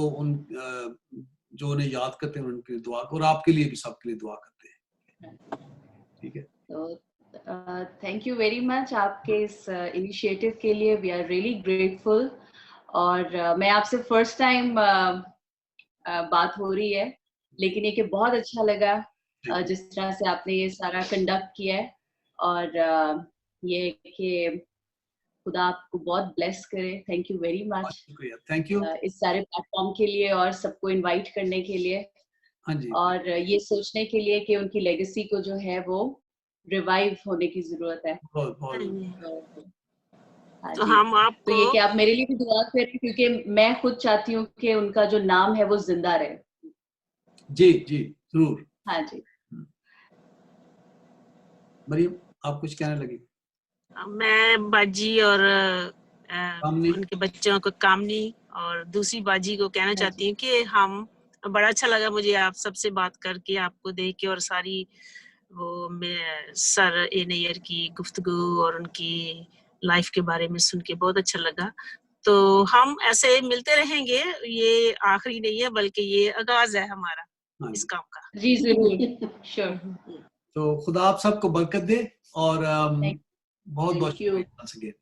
[SPEAKER 1] जो उन्हें याद करते हैं, उनके लिए दुआ और आपके लिए भी सबके लिए दुआ करते हैं। ठीक है,
[SPEAKER 4] तो थैंक यू वेरी मच आपके इस इनिशिएटिव के लिए। We are really grateful. और मैं आपसे फर्स्ट टाइम बात हो रही है, लेकिन ये कि बहुत अच्छा लगा जिस तरह से आपने ये सारा कंडक्ट किया है। और ये कि खुदा आपको बहुत ब्लेस करे। Thank you very much.
[SPEAKER 1] शुक्रिया, थैंक यू
[SPEAKER 4] इस सारे प्लेटफॉर्म के लिए और सबको इनवाइट करने के लिए।
[SPEAKER 1] हाँ जी,
[SPEAKER 4] और ये सोचने के लिए कि उनकी लेगेसी को जो है वो रिवाइव होने की जरूरत है।
[SPEAKER 1] बहुत बहुत
[SPEAKER 4] हाँ
[SPEAKER 7] तो
[SPEAKER 4] जी।
[SPEAKER 7] हम
[SPEAKER 4] तो
[SPEAKER 7] आपको
[SPEAKER 4] ये कि आप मेरे लिए भी दुआ करें, क्योंकि मैं खुद चाहती हूँ कि उनका जो नाम है वो जिंदा रहे।
[SPEAKER 1] जी जी जरूर।
[SPEAKER 4] हाँ जी।
[SPEAKER 1] मरियम आप कुछ कहने लगी?
[SPEAKER 7] मैं बाजी और
[SPEAKER 1] कामनी।
[SPEAKER 7] उनके बच्चों को, कामनी और दूसरी बाजी को कहना
[SPEAKER 4] हाँ
[SPEAKER 7] चाहती
[SPEAKER 4] जी।
[SPEAKER 7] हूँ कि हम, बड़ा अच्छा लगा मुझे आप सबसे बात करके, आपको देख के, और सारी वो सर ए नैयर की गुफ्तगू और उनकी लाइफ के बारे में सुन के बहुत अच्छा लगा। तो हम ऐसे मिलते रहेंगे, ये आखिरी नहीं है बल्कि ये आगाज है हमारा
[SPEAKER 1] हाँ
[SPEAKER 7] इस
[SPEAKER 1] जी
[SPEAKER 7] काम का।
[SPEAKER 4] जी जरूर। श्योर।
[SPEAKER 1] तो खुदा आप सबको बरकत दे और बहुत बहुत
[SPEAKER 2] Thank you.
[SPEAKER 1] शुक्रिया।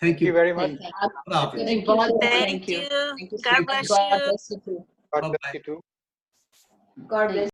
[SPEAKER 1] Thank
[SPEAKER 6] Thank
[SPEAKER 1] you.
[SPEAKER 6] you very much.
[SPEAKER 1] खुदा हाफिज।
[SPEAKER 4] जी बहुत बहुत
[SPEAKER 7] thank
[SPEAKER 4] thank you.
[SPEAKER 7] You,
[SPEAKER 4] thank you
[SPEAKER 7] God
[SPEAKER 4] so much.
[SPEAKER 7] Bless
[SPEAKER 4] God
[SPEAKER 7] you.
[SPEAKER 4] Bless you.
[SPEAKER 6] God
[SPEAKER 1] Bye
[SPEAKER 6] bless
[SPEAKER 1] bye.
[SPEAKER 6] you too.
[SPEAKER 5] God bless.